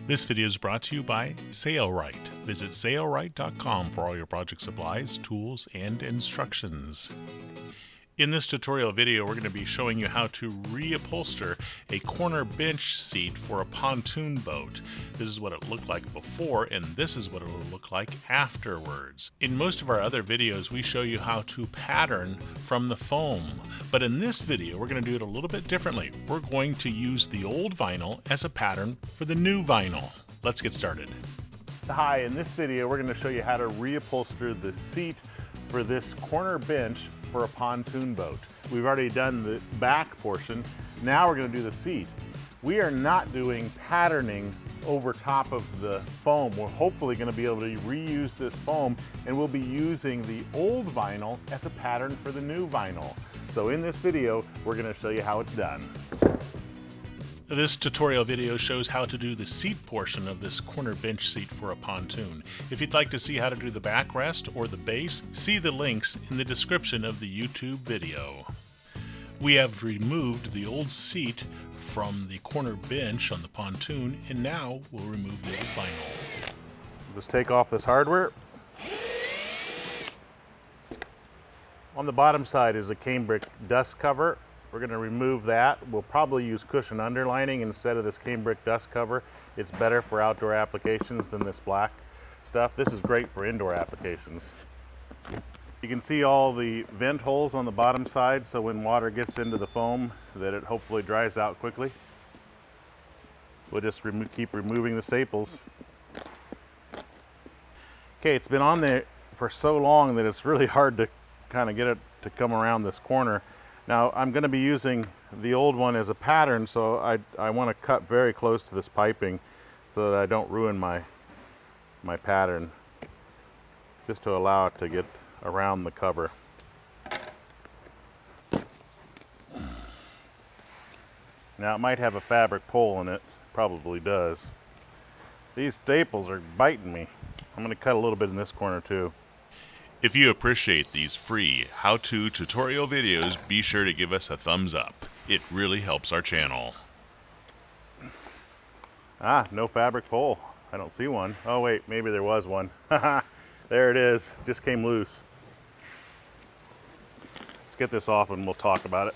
This video is brought to you by Sailrite. Visit Sailrite.com for all your project supplies, tools, and instructions. In this tutorial video, we're going to be showing you how to reupholster a corner bench seat for a pontoon boat. This is what it looked like before, and this is what it will look like afterwards. In most of our other videos, we show you how to pattern from the foam. But in this video, we're going to do it a little bit differently. We're going to use the old vinyl as a pattern for the new vinyl. Let's get started. Hi, in this video, we're going to show you how to reupholster the seat for this corner bench for a pontoon boat. We've already done the back portion. Now we're going to do the seat. We are not doing patterning over top of the foam. We're hopefully going to be able to reuse this foam, and we'll be using the old vinyl as a pattern for the new vinyl. So in this video, we're going to show you how it's done. This tutorial video shows how to do the seat portion of this corner bench seat for a pontoon. If you'd like to see how to do the backrest or the base, see the links in the description of the YouTube video. We have removed the old seat from the corner bench on the pontoon, and now we'll remove the old vinyl. Just take off this hardware. On the bottom side is a cambric dust cover. We're going to remove that. We'll probably use cushion underlining instead of this cambric dust cover. It's better for outdoor applications than this black stuff. This is great for indoor applications. You can see all the vent holes on the bottom side, so when water gets into the foam that it hopefully dries out quickly. We'll just keep removing the staples. Okay, it's been on there for so long that it's really hard to kind of get it to come around this corner. Now I'm going to be using the old one as a pattern, so I want to cut very close to this piping so that I don't ruin my pattern, just to allow it to get around the cover. Now it might have a fabric pole in it, probably does. These staples are biting me. I'm going to cut a little bit in this corner too. If you appreciate these free how-to tutorial videos, be sure to give us a thumbs up. It really helps our channel. No fabric pole. I don't see one. Oh wait, maybe there was one. There it is. Just came loose. Let's get this off and we'll talk about it.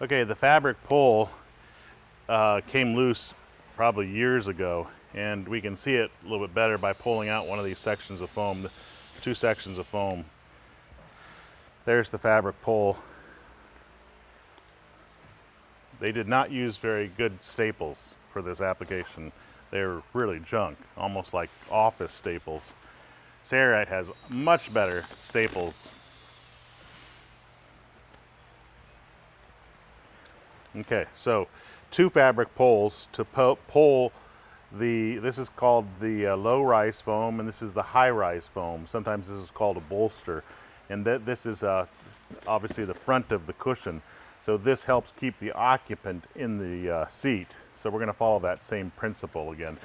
Okay, the fabric pole came loose probably years ago, and we can see it a little bit better by pulling out one of these sections of foam. Two sections of foam. There's the fabric pole. They did not use very good staples for this application. They're really junk, almost like office staples. Sailrite has much better staples. Okay, so two fabric poles to pull this is called the low-rise foam, and this is the high-rise foam. Sometimes this is called a bolster, and this is obviously the front of the cushion. So this helps keep the occupant in the seat. So we're going to follow that same principle again.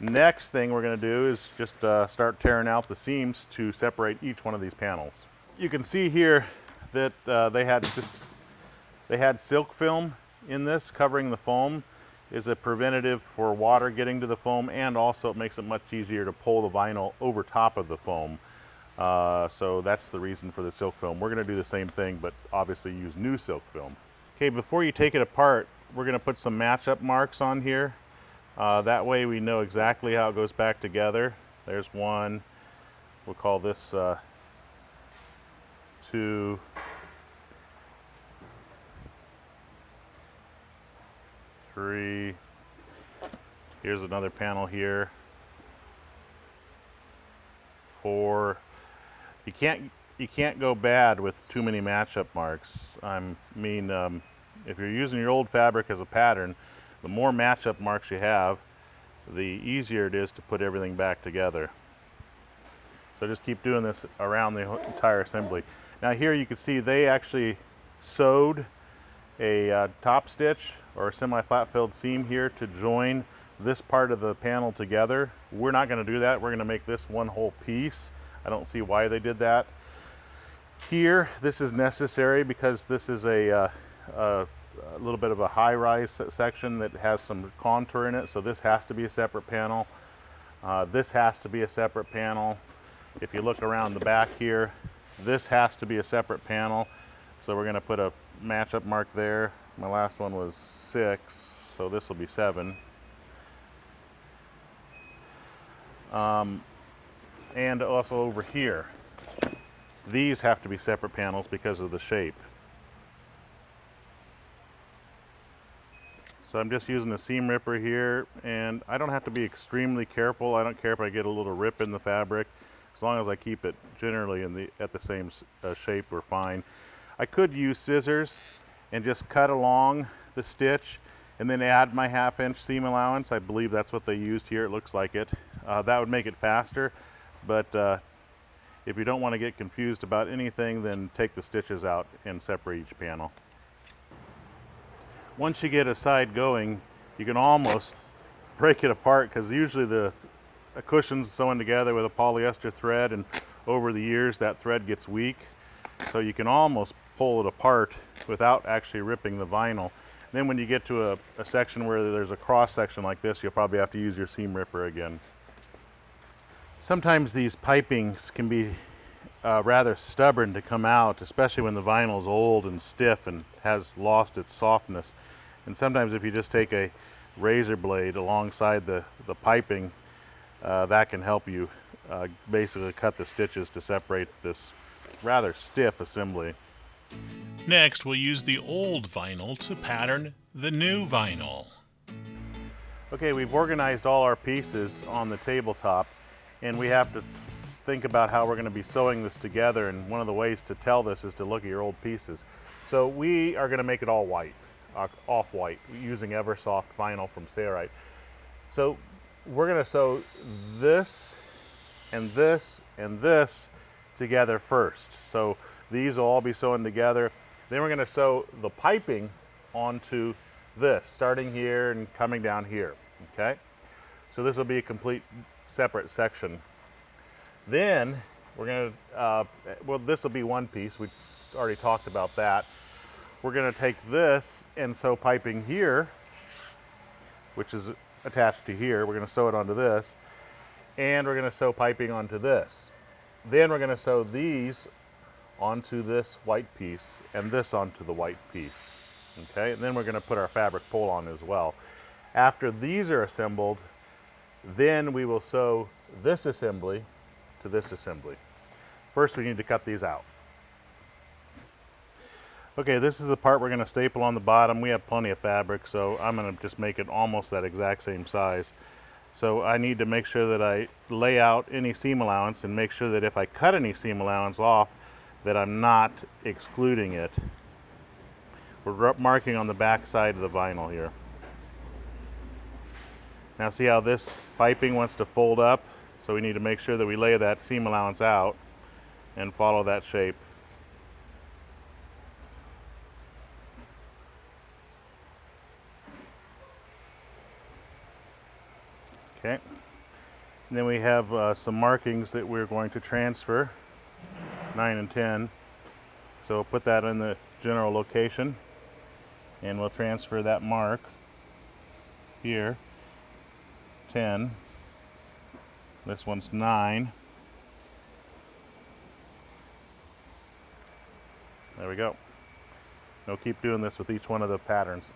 Next thing we're going to do is just start tearing out the seams to separate each one of these panels. You can see here that they had silk film in this covering the foam. Is a preventative for water getting to the foam, and also it makes it much easier to pull the vinyl over top of the foam. So that's the reason for the silk film. We're going to do the same thing, but obviously use new silk film. Okay, before you take it apart, we're going to put some match-up marks on here. That way we know exactly how it goes back together. There's one. We'll call this 2. Three. Here's another panel here. 4. You can't go bad with too many matchup marks. If you're using your old fabric as a pattern, the more matchup marks you have, the easier it is to put everything back together. So just keep doing this around the entire assembly. Now here you can see they actually sewed a top stitch or a semi-flat filled seam here to join this part of the panel together. We're not going to do that. We're going to make this one whole piece. I don't see why they did that. Here, this is necessary because this is a a little bit of a high-rise section that has some contour in it, so this has to be a separate panel. This has to be a separate panel. If you look around the back here, this has to be a separate panel. So we're going to put a match-up mark there. My last one was 6, so this will be 7. And also over here, these have to be separate panels because of the shape. So I'm just using a seam ripper here, and I don't have to be extremely careful. I don't care if I get a little rip in the fabric. As long as I keep it generally at the same shape, we're fine. I could use scissors and just cut along the stitch and then add my 1/2 inch seam allowance. I believe that's what they used here. It looks like it. That would make it faster, but if you don't want to get confused about anything, then take the stitches out and separate each panel. Once you get a side going, you can almost break it apart, because usually the cushion's sewn together with a polyester thread, and over the years that thread gets weak. So you can almost pull it apart without actually ripping the vinyl. Then when you get to a section where there's a cross section like this, you'll probably have to use your seam ripper again. Sometimes these pipings can be rather stubborn to come out, especially when the vinyl's old and stiff and has lost its softness. And sometimes if you just take a razor blade alongside the piping, that can help you basically cut the stitches to separate this rather stiff assembly. Next, we'll use the old vinyl to pattern the new vinyl. Okay, we've organized all our pieces on the tabletop, and we have to think about how we're going to be sewing this together, and one of the ways to tell this is to look at your old pieces. So we are going to make it all white, off-white, using EverSoft vinyl from Sailrite. So we're going to sew this and this and this together first. So these will all be sewn together. Then we're going to sew the piping onto this, starting here and coming down here, okay? So this will be a complete separate section. Then we're going to, well, this will be one piece. We already talked about that. We're going to take this and sew piping here, which is attached to here. We're going to sew it onto this, and we're going to sew piping onto this. Then we're going to sew these onto this white piece and this onto the white piece. Okay, and then we're going to put our fabric pull on as well. After these are assembled, then we will sew this assembly to this assembly. First, we need to cut these out. Okay, this is the part we're going to staple on the bottom. We have plenty of fabric, so I'm going to just make it almost that exact same size. So I need to make sure that I lay out any seam allowance and make sure that if I cut any seam allowance off, that I'm not excluding it. We're marking on the back side of the vinyl here. Now see how this piping wants to fold up? So we need to make sure that we lay that seam allowance out and follow that shape. Okay. And then we have some markings that we're going to transfer, 9 and 10. So we'll put that in the general location, and we'll transfer that mark here, 10. This one's 9. There we go. We'll keep doing this with each one of the patterns.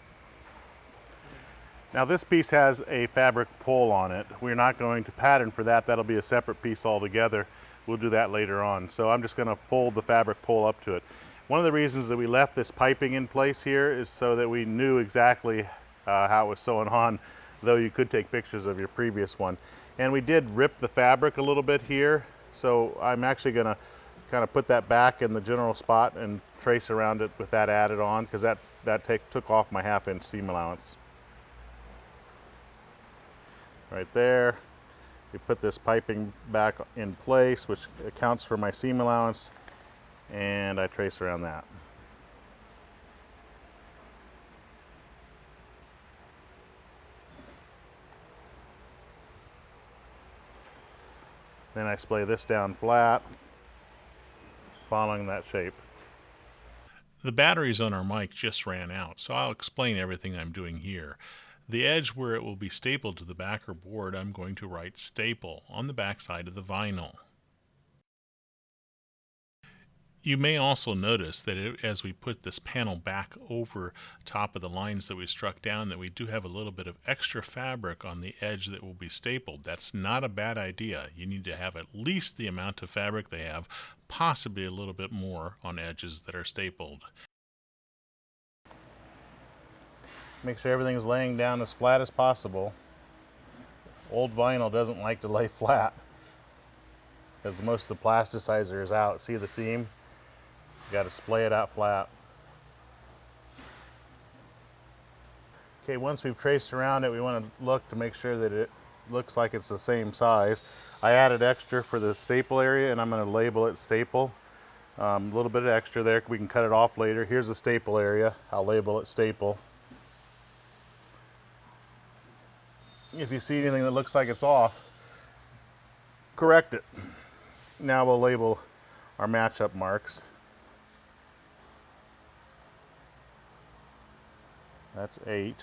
Now this piece has a fabric pull on it. We're not going to pattern for that. That'll be a separate piece altogether. We'll do that later on. So I'm just going to fold the fabric pull up to it. One of the reasons that we left this piping in place here is so that we knew exactly how it was sewn on, though you could take pictures of your previous one. And we did rip the fabric a little bit here, so I'm actually going to kind of put that back in the general spot and trace around it with that added on, because that took off my 1/2 inch seam allowance. Right there. We put this piping back in place, which accounts for my seam allowance, and I trace around that. Then I splay this down flat, following that shape. The batteries on our mic just ran out, so I'll explain everything I'm doing here. The edge where it will be stapled to the backer board, I'm going to write staple on the back side of the vinyl. You may also notice that as we put this panel back over top of the lines that we struck down, that we do have a little bit of extra fabric on the edge that will be stapled. That's not a bad idea. You need to have at least the amount of fabric they have, possibly a little bit more on edges that are stapled. Make sure everything is laying down as flat as possible. Old vinyl doesn't like to lay flat because most of the plasticizer is out. See the seam? You got to splay it out flat. Okay, once we've traced around it, we want to look to make sure that it looks like it's the same size. I added extra for the staple area, and I'm going to label it staple. A little bit of extra there. We can cut it off later. Here's the staple area. I'll label it staple. If you see anything that looks like it's off, correct it. Now we'll label our matchup marks. That's 8,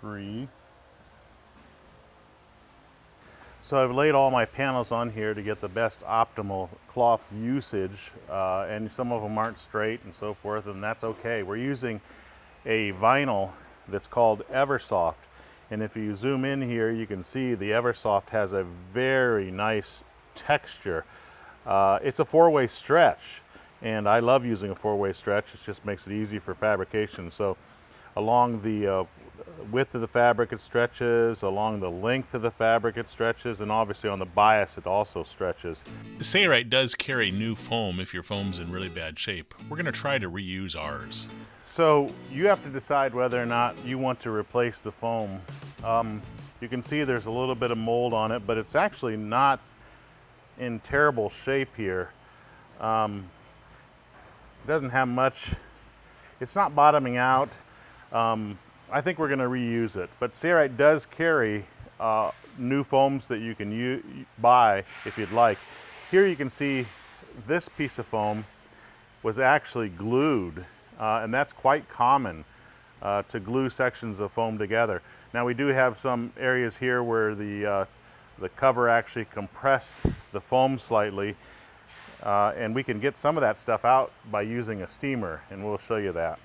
3. So I've laid all my panels on here to get the best optimal cloth usage, and some of them aren't straight and so forth, and that's okay. We're using a vinyl that's called EverSoft, and if you zoom in here, you can see the EverSoft has a very nice texture. It's a 4-way stretch, and I love using a 4-way stretch. It just makes it easy for fabrication. So along the width of the fabric it stretches, along the length of the fabric it stretches, and obviously on the bias it also stretches. Sailrite does carry new foam if your foam's in really bad shape. We're going to try to reuse ours. So you have to decide whether or not you want to replace the foam. You can see there's a little bit of mold on it, but it's actually not in terrible shape here. It doesn't have much, it's not bottoming out. I think we're going to reuse it, but Sailrite does carry new foams that you can buy if you'd like. Here you can see this piece of foam was actually glued, and that's quite common to glue sections of foam together. Now we do have some areas here where the cover actually compressed the foam slightly, and we can get some of that stuff out by using a steamer, and we'll show you that.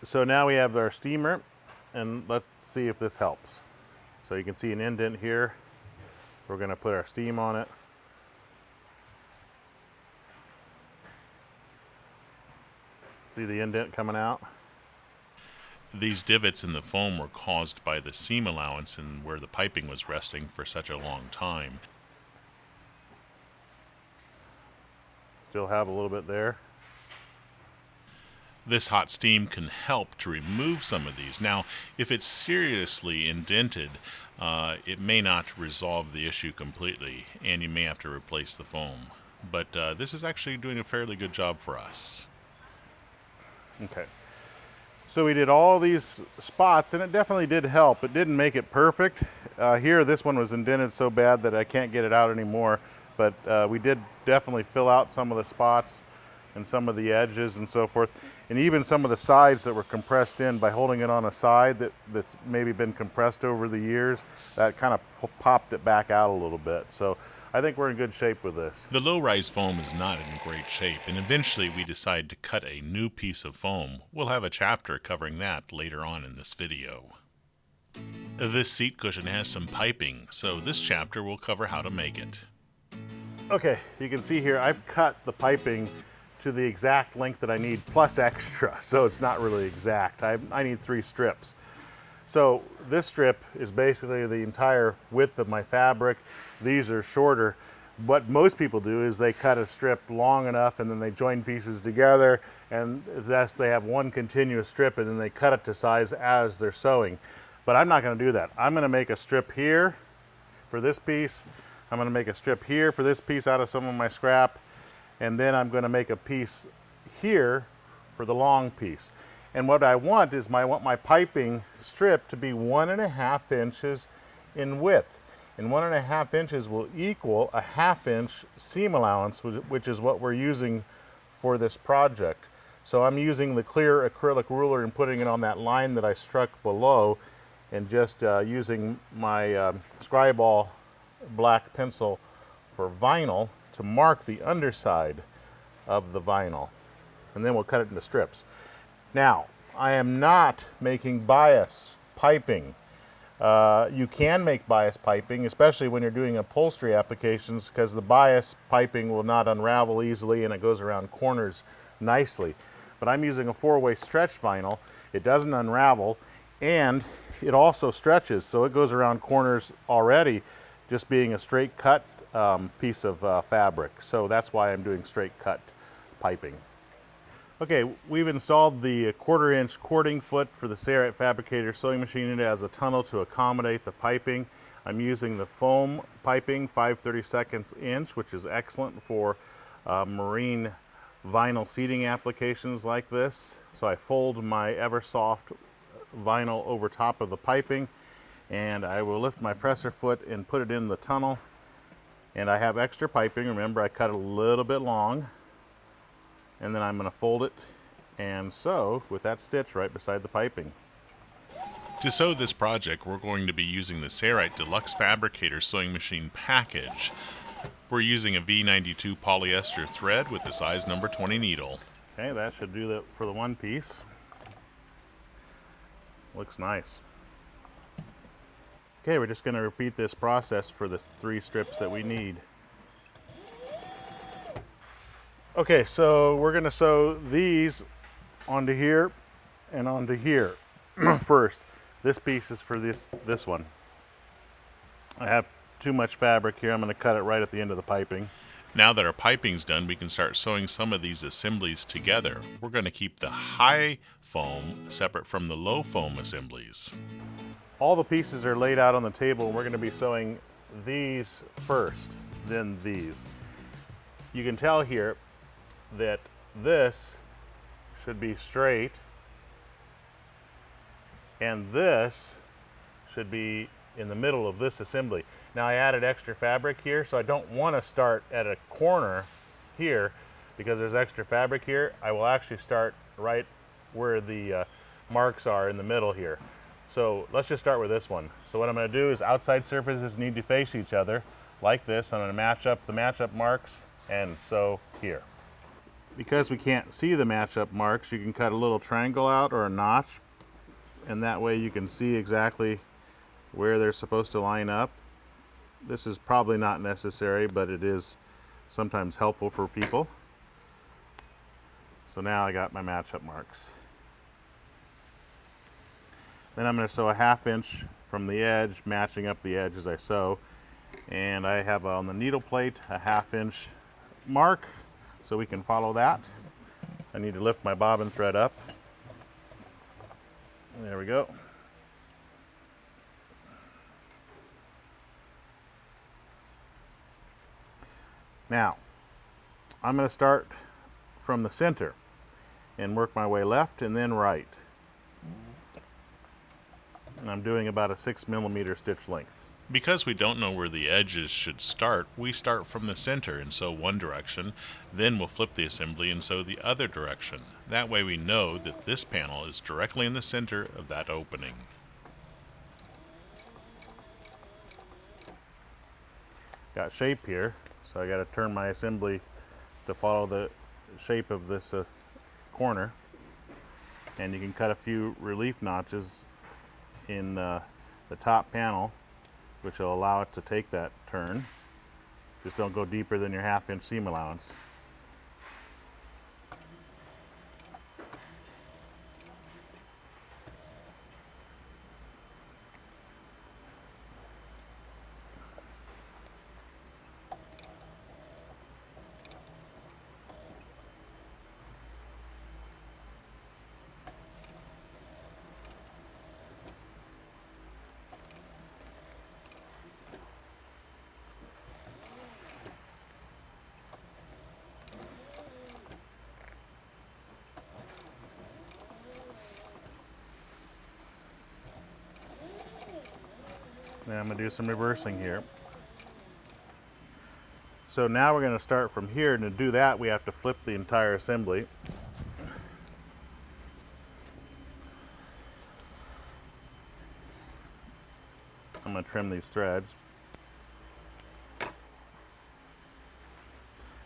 So now we have our steamer, and let's see if this helps. So you can see an indent here. We're going to put our steam on it. See the indent coming out? These divots in the foam were caused by the seam allowance and where the piping was resting for such a long time. Still have a little bit there. This hot steam can help to remove some of these. Now, if it's seriously indented, it may not resolve the issue completely, and you may have to replace the foam. But this is actually doing a fairly good job for us. Okay. So we did all these spots, and it definitely did help. It didn't make it perfect. Here, this one was indented so bad that I can't get it out anymore. But we did definitely fill out some of the spots and some of the edges and so forth, and even some of the sides that were compressed in by holding it on a side that's maybe been compressed over the years. That kind of popped it back out a little bit. So I think we're in good shape with this. The low-rise foam is not in great shape, and eventually we decide to cut a new piece of foam. We'll have a chapter covering that later on in this video. This seat cushion has some piping, so this chapter will cover how to make it. Okay, you can see here I've cut the piping to the exact length that I need plus extra, so it's not really exact. I need 3 strips. So this strip is basically the entire width of my fabric. These are shorter. What most people do is they cut a strip long enough and then they join pieces together, and thus they have one continuous strip, and then they cut it to size as they're sewing. But I'm not going to do that. I'm going to make a strip here for this piece. I'm going to make a strip here for this piece out of some of my scrap, and then I'm going to make a piece here for the long piece. And what I want is I want my piping strip to be 1.5 inches in width. And 1.5 inches will equal a 1/2 inch seam allowance, which is what we're using for this project. So I'm using the clear acrylic ruler and putting it on that line that I struck below, and just using my Scriball black pencil for vinyl to mark the underside of the vinyl. And then we'll cut it into strips. Now, I am not making bias piping. You can make bias piping, especially when you're doing upholstery applications, because the bias piping will not unravel easily and it goes around corners nicely. But I'm using a 4-way stretch vinyl. It doesn't unravel, and it also stretches, so it goes around corners already, just being a straight cut piece of fabric. So that's why I'm doing straight cut piping. Okay, we've installed the 1/4-inch cording foot for the Sailrite Fabricator sewing machine. It has a tunnel to accommodate the piping. I'm using the foam piping 5/32 inch, which is excellent for marine vinyl seating applications like this. So I fold my EverSoft vinyl over top of the piping, and I will lift my presser foot and put it in the tunnel. And I have extra piping. Remember, I cut it a little bit long, and then I'm going to fold it and sew with that stitch right beside the piping. To sew this project, we're going to be using the Sailrite Deluxe Fabricator sewing machine package. We're using a V92 polyester thread with the size number 20 needle. Okay, that should do that for the one piece. Looks nice. Okay, we're just going to repeat this process for the 3 strips that we need. Okay, so we're going to sew these onto here and onto here first. This piece is for this one. I have too much fabric here. I'm going to cut it right at the end of the piping. Now that our piping's done, we can start sewing some of these assemblies together. We're going to keep the high foam separate from the low foam assemblies. All the pieces are laid out on the table, and we're going to be sewing these first, then these. You can tell here that this should be straight, and this should be in the middle of this assembly. Now I added extra fabric here, so I don't want to start at a corner here because there's extra fabric here. I will actually start right where the marks are in the middle here. So let's just start with this one. So what I'm going to do is outside surfaces need to face each other like this. I'm going to match up the matchup marks and sew here. Because we can't see the matchup marks, you can cut a little triangle out or a notch, and that way you can see exactly where they're supposed to line up. This is probably not necessary, but it is sometimes helpful for people. So now I got my matchup marks. Then I'm going to sew a 1/2 inch from the edge, matching up the edge as I sew. And I have on the needle plate a 1/2 inch mark, so we can follow that. I need to lift my bobbin thread up. There we go. Now, I'm going to start from the center and work my way left and then right. And I'm doing about a 6mm stitch length. Because we don't know where the edges should start, we start from the center and sew one direction, then we'll flip the assembly and sew the other direction. That way we know that this panel is directly in the center of that opening. Got shape here, so I got to turn my assembly to follow the shape of this corner. And you can cut a few relief notches in the top panel, which will allow it to take that turn. Just don't go deeper than your 1/2 inch seam allowance. Now I'm going to do some reversing here. So now we're going to start from here, and to do that we have to flip the entire assembly. I'm going to trim these threads.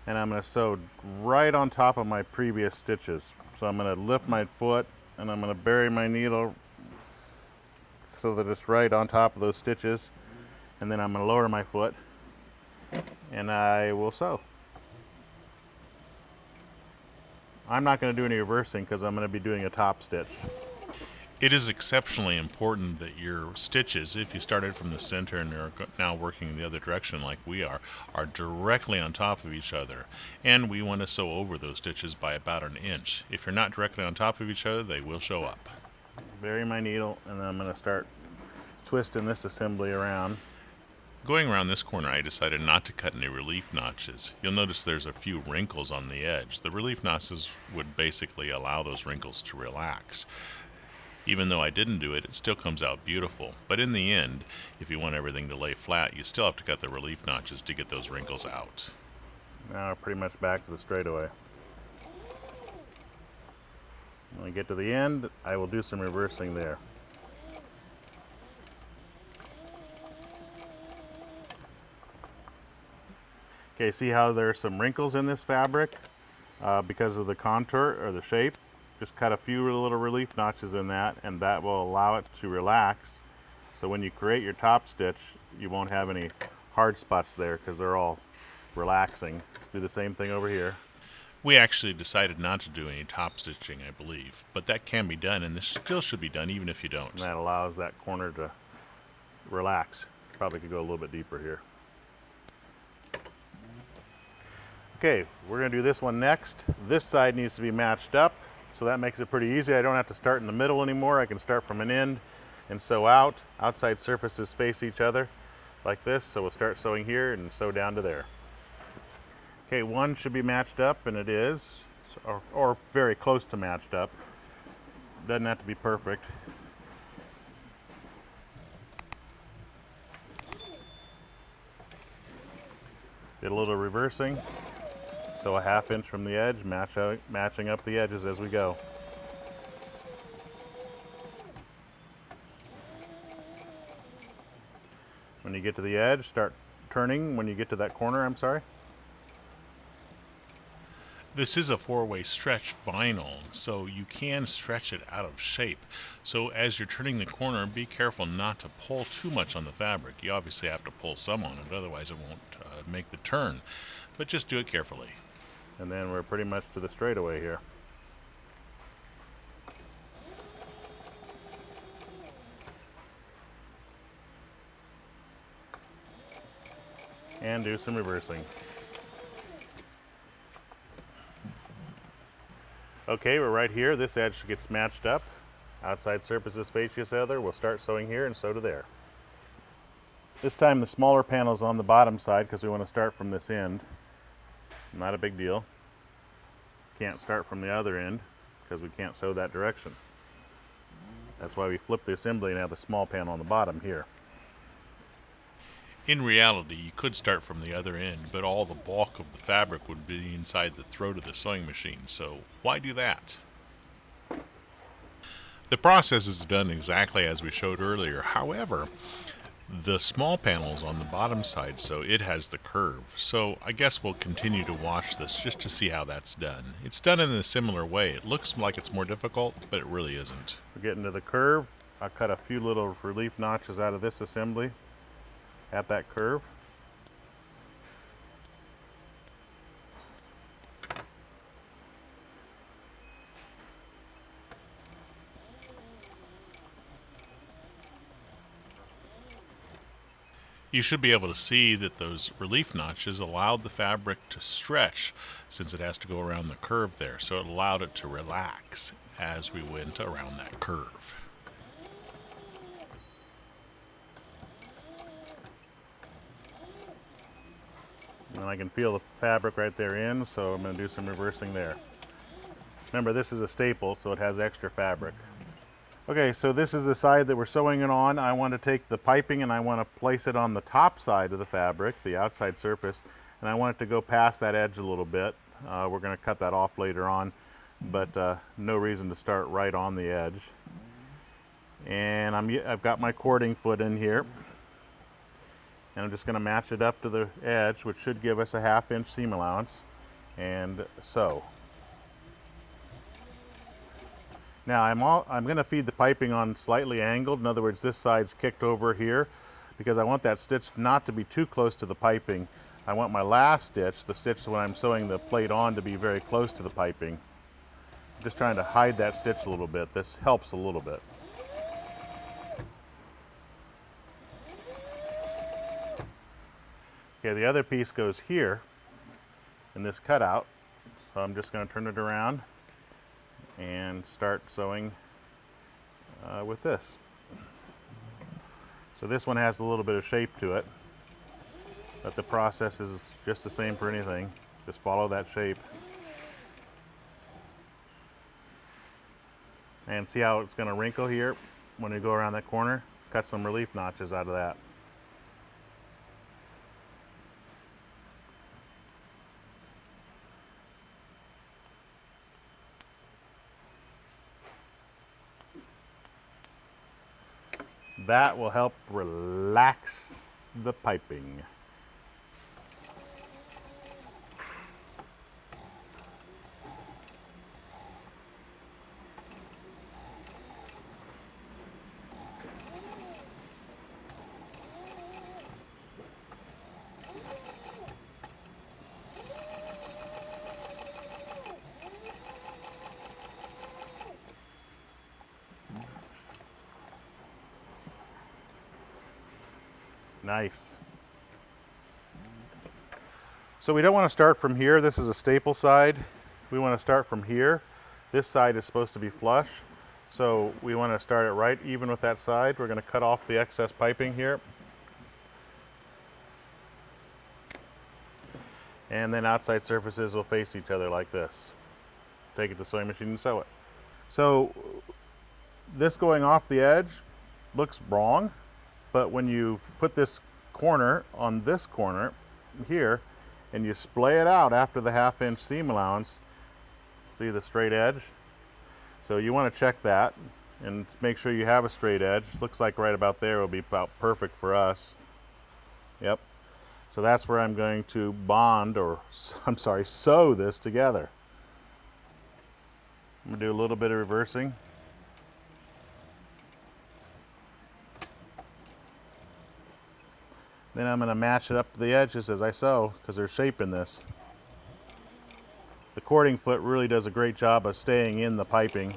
And I'm going to sew right on top of my previous stitches. So I'm going to lift my foot and I'm going to bury my needle so that it's right on top of those stitches. And then I'm going to lower my foot and I will sew. I'm not going to do any reversing because I'm going to be doing a top stitch. It is exceptionally important that your stitches, if you started from the center and are now working in the other direction like we are directly on top of each other. And we want to sew over those stitches by about 1 inch. If you're not directly on top of each other, they will show up. Bury my needle, and then I'm going to start twisting this assembly around. Going around this corner, I decided not to cut any relief notches. You'll notice there's a few wrinkles on the edge. The relief notches would basically allow those wrinkles to relax. Even though I didn't do it, it still comes out beautiful. But in the end, if you want everything to lay flat, you still have to cut the relief notches to get those wrinkles out. Now we're pretty much back to the straightaway. When I get to the end, I will do some reversing there. Okay, see how there's some wrinkles in this fabric because of the contour or the shape? Just cut a few little relief notches in that, and that will allow it to relax. So when you create your top stitch, you won't have any hard spots there because they're all relaxing. Let's do the same thing over here. We actually decided not to do any top stitching, I believe, but that can be done, and this still should be done even if you don't. And that allows that corner to relax. Probably could go a little bit deeper here. Okay, we're going to do this one next. This side needs to be matched up, so that makes it pretty easy. I don't have to start in the middle anymore. I can start from an end and sew out. Outside surfaces face each other like this, so we'll start sewing here and sew down to there. Okay, one should be matched up, and it is, or very close to matched up. Doesn't have to be perfect. Did a little reversing. So a 1/2 inch from the edge, matching up the edges as we go. When you get to the edge, start turning when you get to that corner, I'm sorry. This is a 4-way stretch vinyl, so you can stretch it out of shape. So as you're turning the corner, be careful not to pull too much on the fabric. You obviously have to pull some on it, otherwise it won't make the turn. But just do it carefully. And then we're pretty much to the straightaway here. And do some reversing. Okay, we're right here. This edge gets matched up. Outside surfaces face each other. We'll start sewing here and sew to there. This time the smaller panel's on the bottom side because we want to start from this end. Not a big deal. Can't start from the other end because we can't sew that direction. That's why we flip the assembly and have the small panel on the bottom here. In reality, you could start from the other end, but all the bulk of the fabric would be inside the throat of the sewing machine, so why do that? The process is done exactly as we showed earlier. However, the small panel is on the bottom side, so it has the curve. So I guess we'll continue to watch this just to see how that's done. It's done in a similar way. It looks like it's more difficult, but it really isn't. We're getting to the curve. I cut a few little relief notches out of this assembly at that curve. You should be able to see that those relief notches allowed the fabric to stretch since it has to go around the curve there. So it allowed it to relax as we went around that curve. And I can feel the fabric right there in, so I'm going to do some reversing there. Remember, this is a staple, so it has extra fabric. Okay, so this is the side that we're sewing it on. I want to take the piping and I want to place it on the top side of the fabric, the outside surface, and I want it to go past that edge a little bit. We're going to cut that off later on, but no reason to start right on the edge. And I've got my cording foot in here, and I'm just going to match it up to the edge, which should give us a 1/2 inch seam allowance, and sew. Now I'm going to feed the piping on slightly angled. In other words, this side's kicked over here because I want that stitch not to be too close to the piping. I want my last stitch, the stitch when I'm sewing the plate on, to be very close to the piping. I'm just trying to hide that stitch a little bit. This helps a little bit. Okay, the other piece goes here in this cutout, so I'm just going to turn it around and start sewing with this. So this one has a little bit of shape to it, but the process is just the same for anything. Just follow that shape. And see how it's going to wrinkle here when you go around that corner? Cut some relief notches out of that. That will help relax the piping. Nice. So we don't want to start from here. This is a staple side. We want to start from here. This side is supposed to be flush. So we want to start it right even with that side. We're going to cut off the excess piping here. And then outside surfaces will face each other like this. Take it to the sewing machine and sew it. So this going off the edge looks wrong. But when you put this corner on this corner here and you splay it out after the 1/2 inch seam allowance, see the straight edge? So you want to check that and make sure you have a straight edge. Looks like right about there will be about perfect for us. Yep. So that's where I'm going to sew this together. I'm going to do a little bit of reversing. Then I'm going to match it up to the edges as I sew because there's shape in this. The cording foot really does a great job of staying in the piping.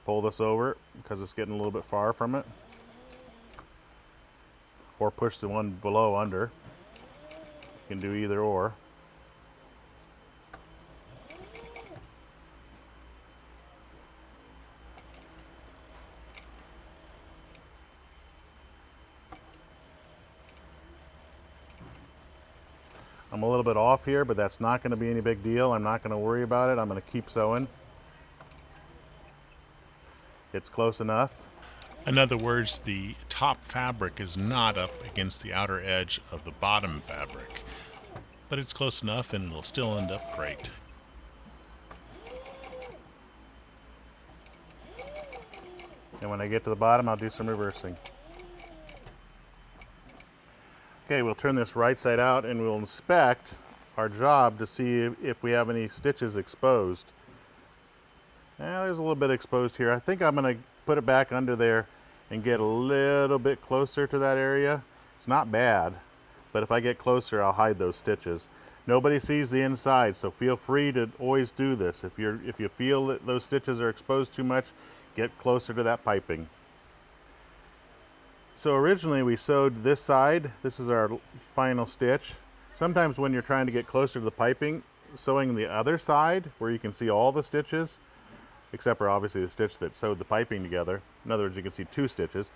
Pull this over because it's getting a little bit far from it. Or push the one below under. You can do either or. I'm a little bit off here, but that's not going to be any big deal. I'm not going to worry about it. I'm going to keep sewing. It's close enough. In other words, the top fabric is not up against the outer edge of the bottom fabric, but it's close enough and it'll still end up great. And when I get to the bottom, I'll do some reversing. Okay, we'll turn this right side out and we'll inspect our job to see if we have any stitches exposed. Now, there's a little bit exposed here. I think I'm going to put it back under there and get a little bit closer to that area. It's not bad, but if I get closer, I'll hide those stitches. Nobody sees the inside, so feel free to always do this. If you feel that those stitches are exposed too much, get closer to that piping. So originally we sewed this side. This is our final stitch. Sometimes when you're trying to get closer to the piping, sewing the other side where you can see all the stitches, except for obviously the stitch that sewed the piping together. In other words, you can see 2 stitches.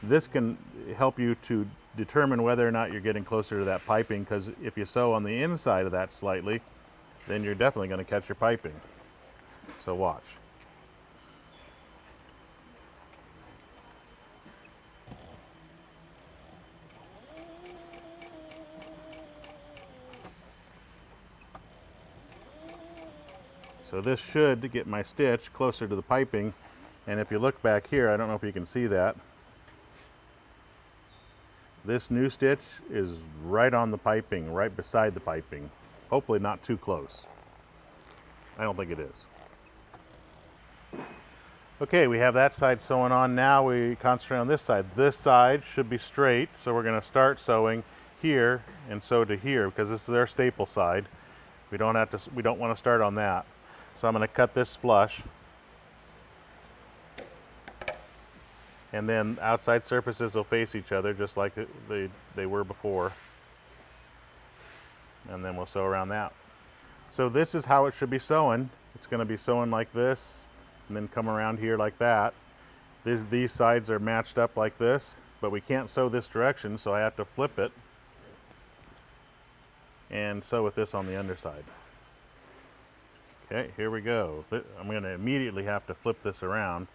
This can help you to determine whether or not you're getting closer to that piping, because if you sew on the inside of that slightly, then you're definitely going to catch your piping. So watch. So this should get my stitch closer to the piping. And if you look back here, I don't know if you can see that. This new stitch is right on the piping, right beside the piping. Hopefully not too close. I don't think it is. Okay, we have that side sewn on. Now we concentrate on this side. This side should be straight, so we're going to start sewing here and sew to here because this is our staple side. We don't want to start on that. So I'm going to cut this flush. And then outside surfaces will face each other just like they were before. And then we'll sew around that. So this is how it should be sewn. It's going to be sewn like this and then come around here like that. These sides are matched up like this, but we can't sew this direction, so I have to flip it and sew with this on the underside. Okay, here we go. I'm going to immediately have to flip this around.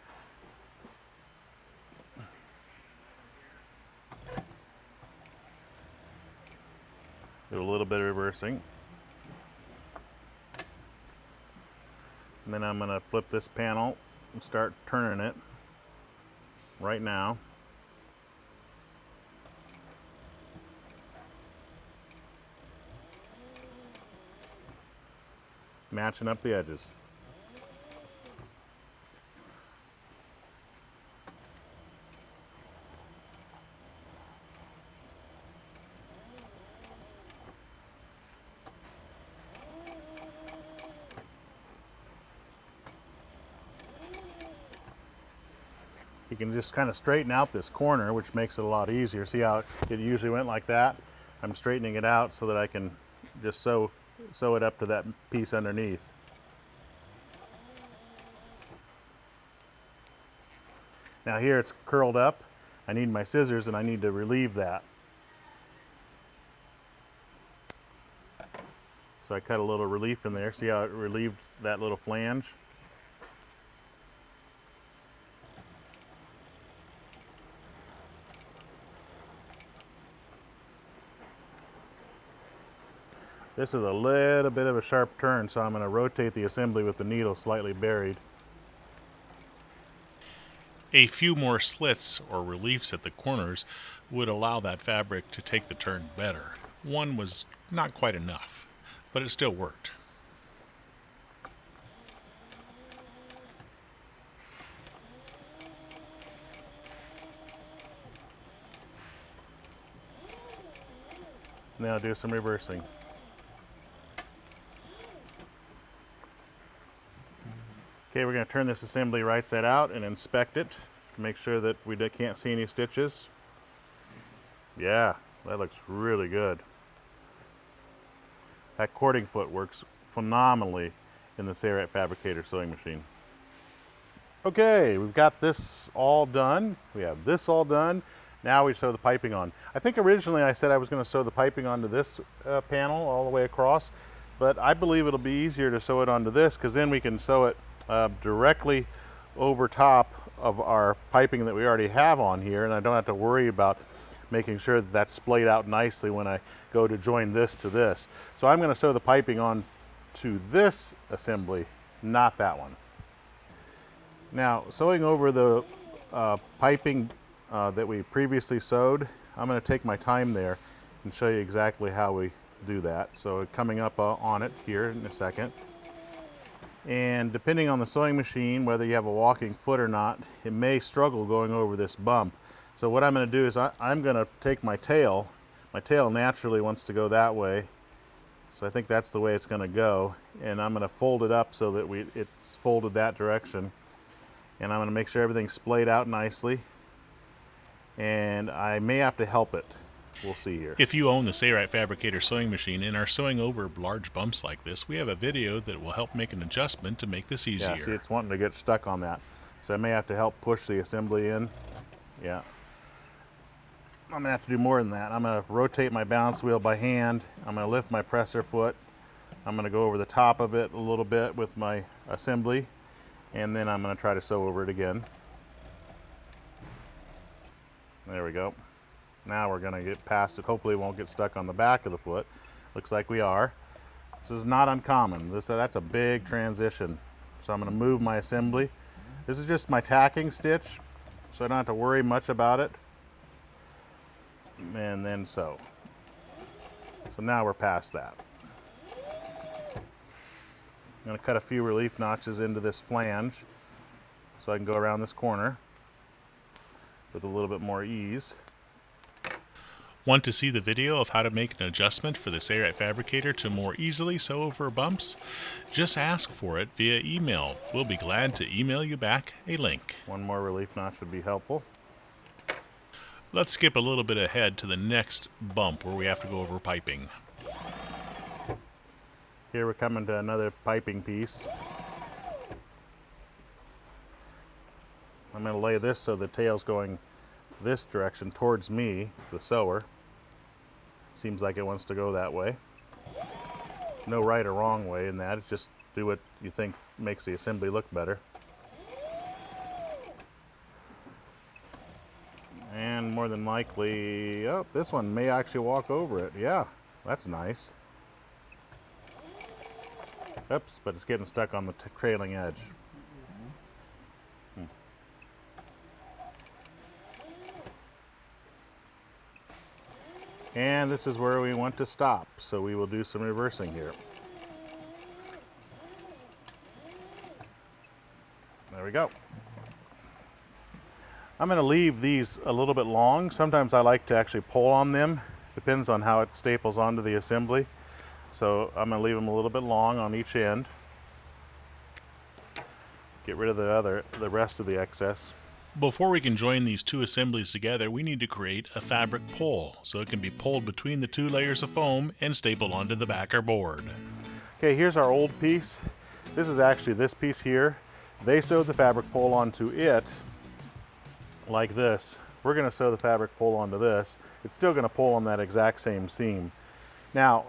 Do a little bit of reversing. And then I'm going to flip this panel and start turning it right now. Matching up the edges. You can just kind of straighten out this corner, which makes it a lot easier. See how it usually went like that? I'm straightening it out so that I can just sew it up to that piece underneath. Now here it's curled up. I need my scissors and I need to relieve that. So I cut a little relief in there. See how it relieved that little flange? This is a little bit of a sharp turn, so I'm going to rotate the assembly with the needle slightly buried. A few more slits or reliefs at the corners would allow that fabric to take the turn better. One was not quite enough, but it still worked. Now do some reversing. Okay, we're going to turn this assembly right side out and inspect it to make sure that we can't see any stitches. Yeah, that looks really good. That cording foot works phenomenally in the Sailrite Fabricator sewing machine. Okay, we've got this all done. We have this all done. Now we sew the piping on. I think originally I said I was going to sew the piping onto this panel all the way across, but I believe it'll be easier to sew it onto this because then we can sew it directly over top of our piping that we already have on here, and I don't have to worry about making sure that that's splayed out nicely when I go to join this to this. So I'm going to sew the piping on to this assembly, not that one. Now, sewing over the piping that we previously sewed, I'm going to take my time there and show you exactly how we do that. So coming up on it here in a second. And depending on the sewing machine, whether you have a walking foot or not, it may struggle going over this bump. So what I'm going to do is I'm going to take my tail. My tail naturally wants to go that way. So I think that's the way it's going to go. And I'm going to fold it up so that it's folded that direction. And I'm going to make sure everything's splayed out nicely. And I may have to help it. We'll see here. If you own the Sailrite Fabricator sewing machine and are sewing over large bumps like this, we have a video that will help make an adjustment to make this easier. Yeah, see, it's wanting to get stuck on that. So I may have to help push the assembly in. Yeah. I'm going to have to do more than that. I'm going to rotate my balance wheel by hand. I'm going to lift my presser foot. I'm going to go over the top of it a little bit with my assembly. And then I'm going to try to sew over it again. There we go. Now we're going to get past it. Hopefully it won't get stuck on the back of the foot. Looks like we are. This is not uncommon. That's a big transition. So I'm going to move my assembly. This is just my tacking stitch, so I don't have to worry much about it. And then sew. So now we're past that. I'm going to cut a few relief notches into this flange so I can go around this corner with a little bit more ease. Want to see the video of how to make an adjustment for the Sailrite Fabricator to more easily sew over bumps? Just ask for it via email. We'll be glad to email you back a link. One more relief notch would be helpful. Let's skip a little bit ahead to the next bump where we have to go over piping. Here we're coming to another piping piece. I'm going to lay this so the tail's going this direction towards me, the sewer. Seems like it wants to go that way. No right or wrong way in that. It's just do what you think makes the assembly look better. And more than likely, oh, this one may actually walk over it. Yeah, that's nice. Oops, but it's getting stuck on the trailing edge. And this is where we want to stop, so we will do some reversing here. There we go. I'm going to leave these a little bit long. Sometimes I like to actually pull on them. Depends on how it staples onto the assembly. So I'm going to leave them a little bit long on each end. Get rid of the rest of the excess. Before we can join these two assemblies together, we need to create a fabric pull so it can be pulled between the two layers of foam and stapled onto the backer board. Okay, here's our old piece. This is actually this piece here. They sewed the fabric pull onto it like this. We're going to sew the fabric pull onto this. It's still going to pull on that exact same seam. Now,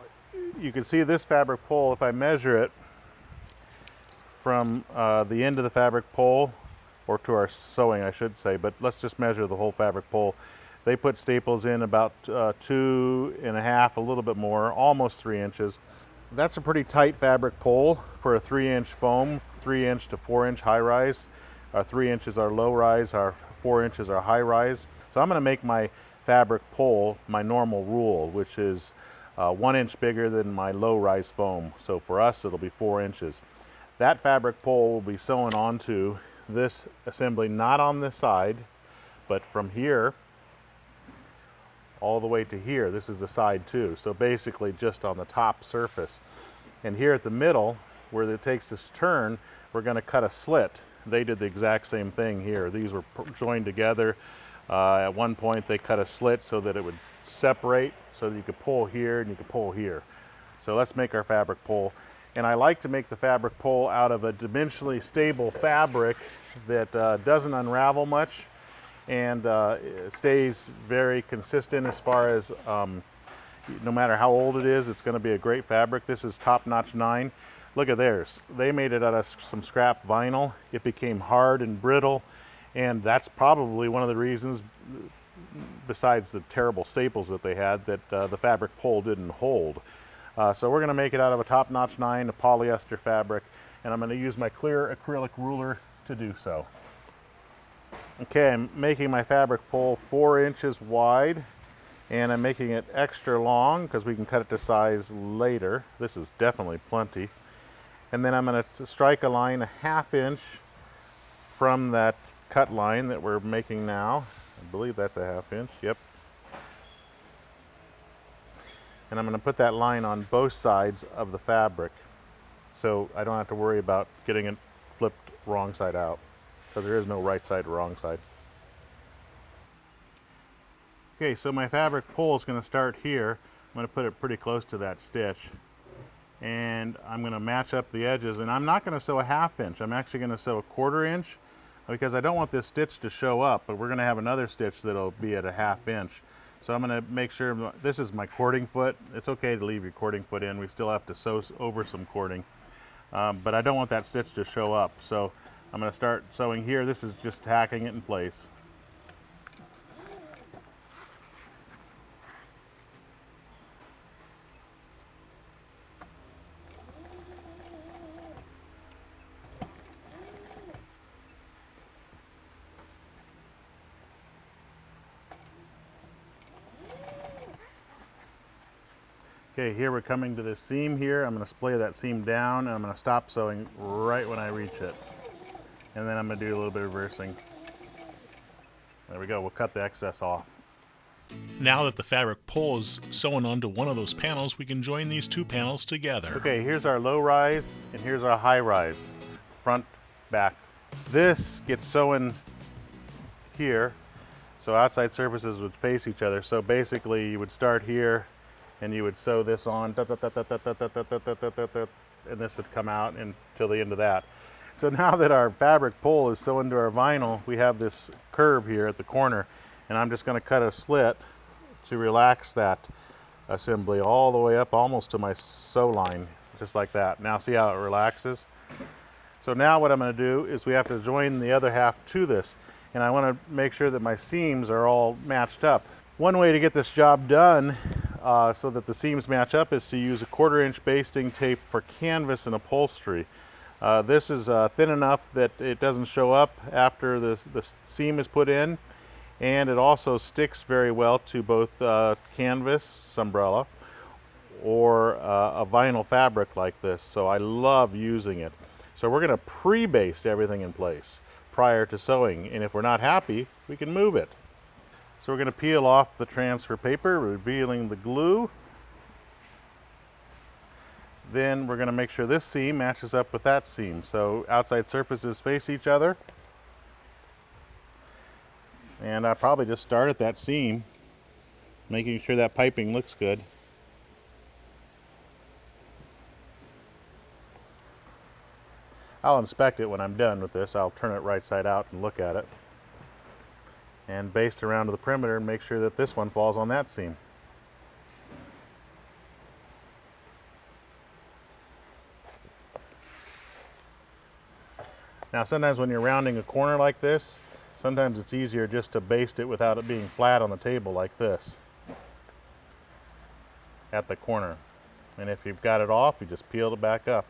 you can see this fabric pull, if I measure it from the end of the fabric pull, or to our sewing, I should say, but let's just measure the whole fabric pull. They put staples in about 2.5, a little bit more, almost 3 inches. That's a pretty tight fabric pull for a 3-inch foam, 3-inch to 4-inch high rise. Our 3 inches are low rise, our 4 inches are high rise. So I'm going to make my fabric pull my normal rule, which is 1 inch bigger than my low rise foam. So for us, it'll be 4 inches. That fabric pull will be sewn onto this assembly, not on this side, but from here all the way to here. This is the side too. So basically just on the top surface. And here at the middle, where it takes this turn, we're going to cut a slit. They did the exact same thing here. These were joined together. At one point they cut a slit so that it would separate, so that you could pull here and you could pull here. So let's make our fabric pull. And I like to make the fabric pull out of a dimensionally stable fabric that doesn't unravel much and stays very consistent as far as no matter how old it is, it's going to be a great fabric. This is Top-Notch 9. Look at theirs. They made it out of some scrap vinyl. It became hard and brittle, and that's probably one of the reasons, besides the terrible staples that they had, that the fabric pull didn't hold. So we're going to make it out of a Top-Notch 9, a polyester fabric, and I'm going to use my clear acrylic ruler to do so. Okay, I'm making my fabric pull 4 inches wide, and I'm making it extra long because we can cut it to size later. This is definitely plenty. And then I'm going to strike a line 1/2 inch from that cut line that we're making now. I believe that's a 1/2 inch, yep. And I'm going to put that line on both sides of the fabric so I don't have to worry about getting it flipped wrong side out, because there is no right side or wrong side. Okay, so my fabric pull is going to start here. I'm going to put it pretty close to that stitch. And I'm going to match up the edges, and I'm not going to sew a 1/2 inch. I'm actually going to sew a 1/4 inch because I don't want this stitch to show up, but we're going to have another stitch that'll be at a 1/2 inch. So I'm going to make sure, this is my cording foot. It's okay to leave your cording foot in. We still have to sew over some cording. But I don't want that stitch to show up. So I'm going to start sewing here. This is just tacking it in place. Okay, here we're coming to this seam here. I'm going to splay that seam down and I'm going to stop sewing right when I reach it. And then I'm going to do a little bit of reversing. There we go, we'll cut the excess off. Now that the fabric pull is sewn onto one of those panels, we can join these two panels together. Okay, here's our low rise and here's our high rise. Front, back. This gets sewn here, so outside surfaces would face each other. So basically you would start here and you would sew this on, and this would come out until the end of that. So now that our fabric pull is sewn to our vinyl, we have this curve here at the corner, and I'm just going to cut a slit to relax that assembly all the way up almost to my sew line, just like that. Now see how it relaxes? So now what I'm going to do is we have to join the other half to this, and I want to make sure that my seams are all matched up. One way to get this job done so that the seams match up is to use a 1/4 inch basting tape for canvas and upholstery. This is thin enough that it doesn't show up after the seam is put in, and it also sticks very well to both canvas, umbrella, or a vinyl fabric like this. So I love using it. So we're going to pre-baste everything in place prior to sewing, and if we're not happy, we can move it. So we're going to peel off the transfer paper, revealing the glue. Then we're going to make sure this seam matches up with that seam. So outside surfaces face each other. And I probably just start at that seam, making sure that piping looks good. I'll inspect it when I'm done with this. I'll turn it right side out and look at it. And baste around to the perimeter and make sure that this one falls on that seam. Now sometimes when you're rounding a corner like this, sometimes it's easier just to baste it without it being flat on the table like this at the corner. And if you've got it off, you just peel it back up.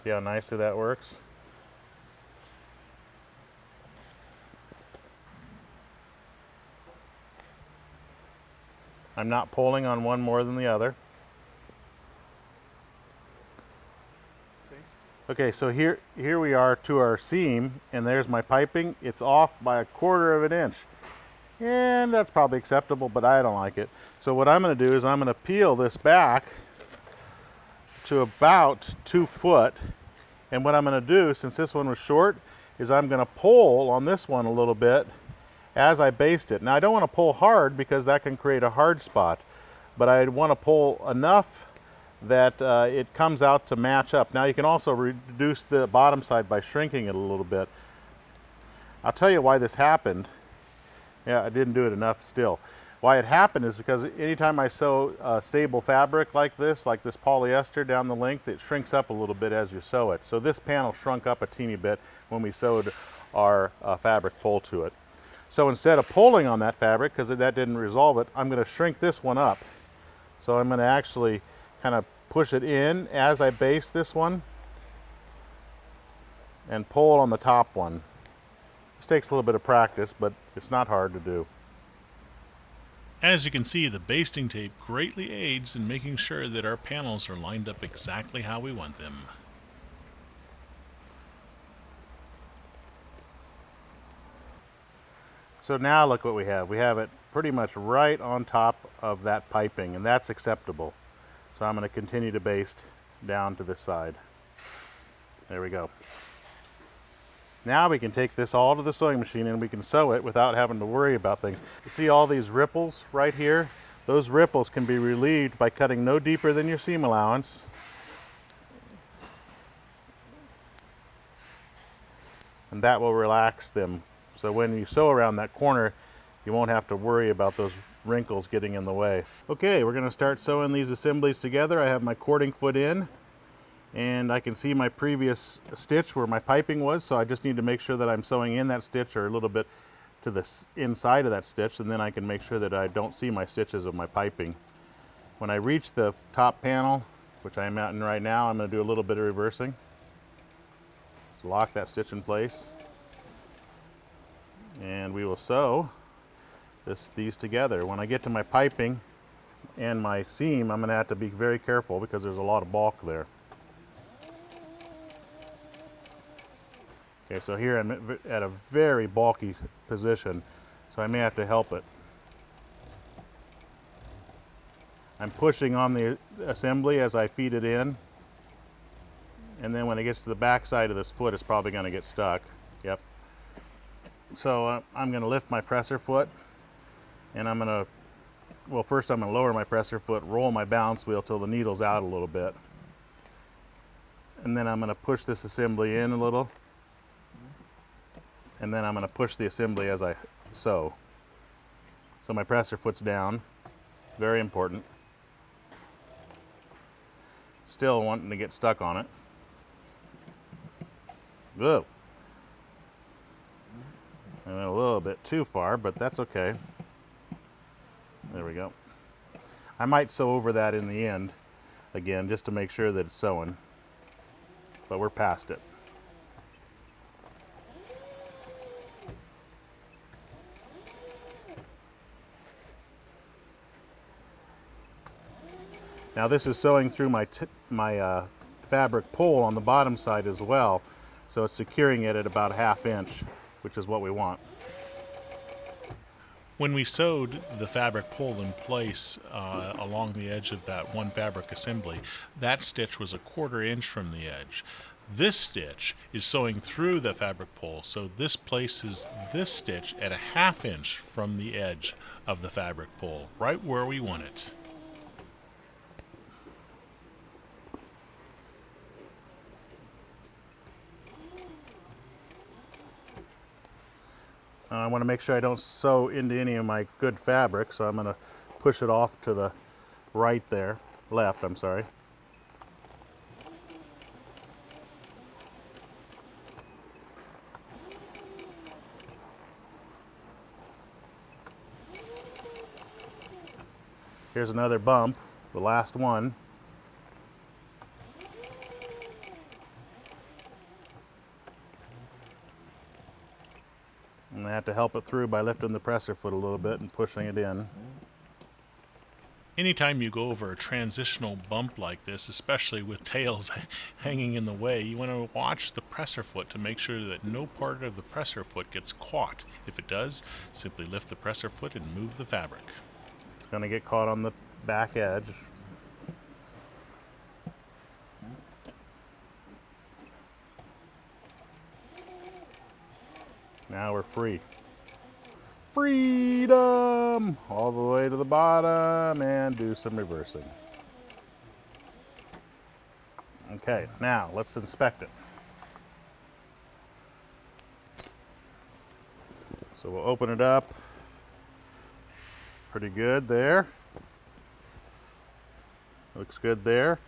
See how nicely that works? I'm not pulling on one more than the other. Okay, so here we are to our seam, and there's my piping. It's off by 1/4 inch. And that's probably acceptable, but I don't like it. So what I'm going to do is I'm going to peel this back to about 2 foot. And what I'm going to do, since this one was short, is I'm going to pull on this one a little bit as I baste it. Now I don't want to pull hard because that can create a hard spot, but I want to pull enough that it comes out to match up. Now you can also reduce the bottom side by shrinking it a little bit. I'll tell you why this happened. Yeah, I didn't do it enough still. Why it happened is because anytime I sew stable fabric like this polyester down the length, it shrinks up a little bit as you sew it. So this panel shrunk up a teeny bit when we sewed our fabric pull to it. So instead of pulling on that fabric, because that didn't resolve it, I'm going to shrink this one up. So I'm going to actually kind of push it in as I baste this one and pull on the top one. This takes a little bit of practice, but it's not hard to do. As you can see, the basting tape greatly aids in making sure that our panels are lined up exactly how we want them. So now look what we have. We have it pretty much right on top of that piping, and that's acceptable. So I'm going to continue to baste down to this side. There we go. Now we can take this all to the sewing machine and we can sew it without having to worry about things. You see all these ripples right here? Those ripples can be relieved by cutting no deeper than your seam allowance. And that will relax them. So when you sew around that corner, you won't have to worry about those wrinkles getting in the way. Okay, we're going to start sewing these assemblies together. I have my cording foot in, and I can see my previous stitch where my piping was, so I just need to make sure that I'm sewing in that stitch or a little bit to the inside of that stitch, and then I can make sure that I don't see my stitches of my piping. When I reach the top panel, which I'm at in right now, I'm going to do a little bit of reversing. So lock that stitch in place, and we will sew these together. When I get to my piping and my seam, I'm going to have to be very careful because there's a lot of bulk there. Okay, so here I'm at a very bulky position, so I may have to help it. I'm pushing on the assembly as I feed it in, and then when it gets to the back side of this foot, it's probably going to get stuck. Yep. So I'm going to lift my presser foot, and I'm going to, well, first I'm going to lower my presser foot, roll my balance wheel till the needle's out a little bit, and then I'm going to push this assembly in a little, and then I'm going to push the assembly as I sew. So my presser foot's down, very important. Still wanting to get stuck on it. Ugh. I went a little bit too far, but that's okay. There we go. I might sew over that in the end again, just to make sure that it's sewing, but we're past it. Now this is sewing through my fabric pole on the bottom side as well, so it's securing it at about 1/2 inch, which is what we want. When we sewed the fabric pole in place along the edge of that one fabric assembly, that stitch was 1/4 inch from the edge. This stitch is sewing through the fabric pole, so this places this stitch at 1/2 inch from the edge of the fabric pole, right where we want it. I want to make sure I don't sew into any of my good fabric, so I'm going to push it off to the right there, left, I'm sorry. Here's another bump, the last one. And I have to help it through by lifting the presser foot a little bit and pushing it in. Anytime you go over a transitional bump like this, especially with tails hanging in the way, you want to watch the presser foot to make sure that no part of the presser foot gets caught. If it does, simply lift the presser foot and move the fabric. It's going to get caught on the back edge. Now we're free. Freedom! All the way to the bottom and do some reversing. Okay, now let's inspect it. So we'll open it up. Pretty good there. Looks good there.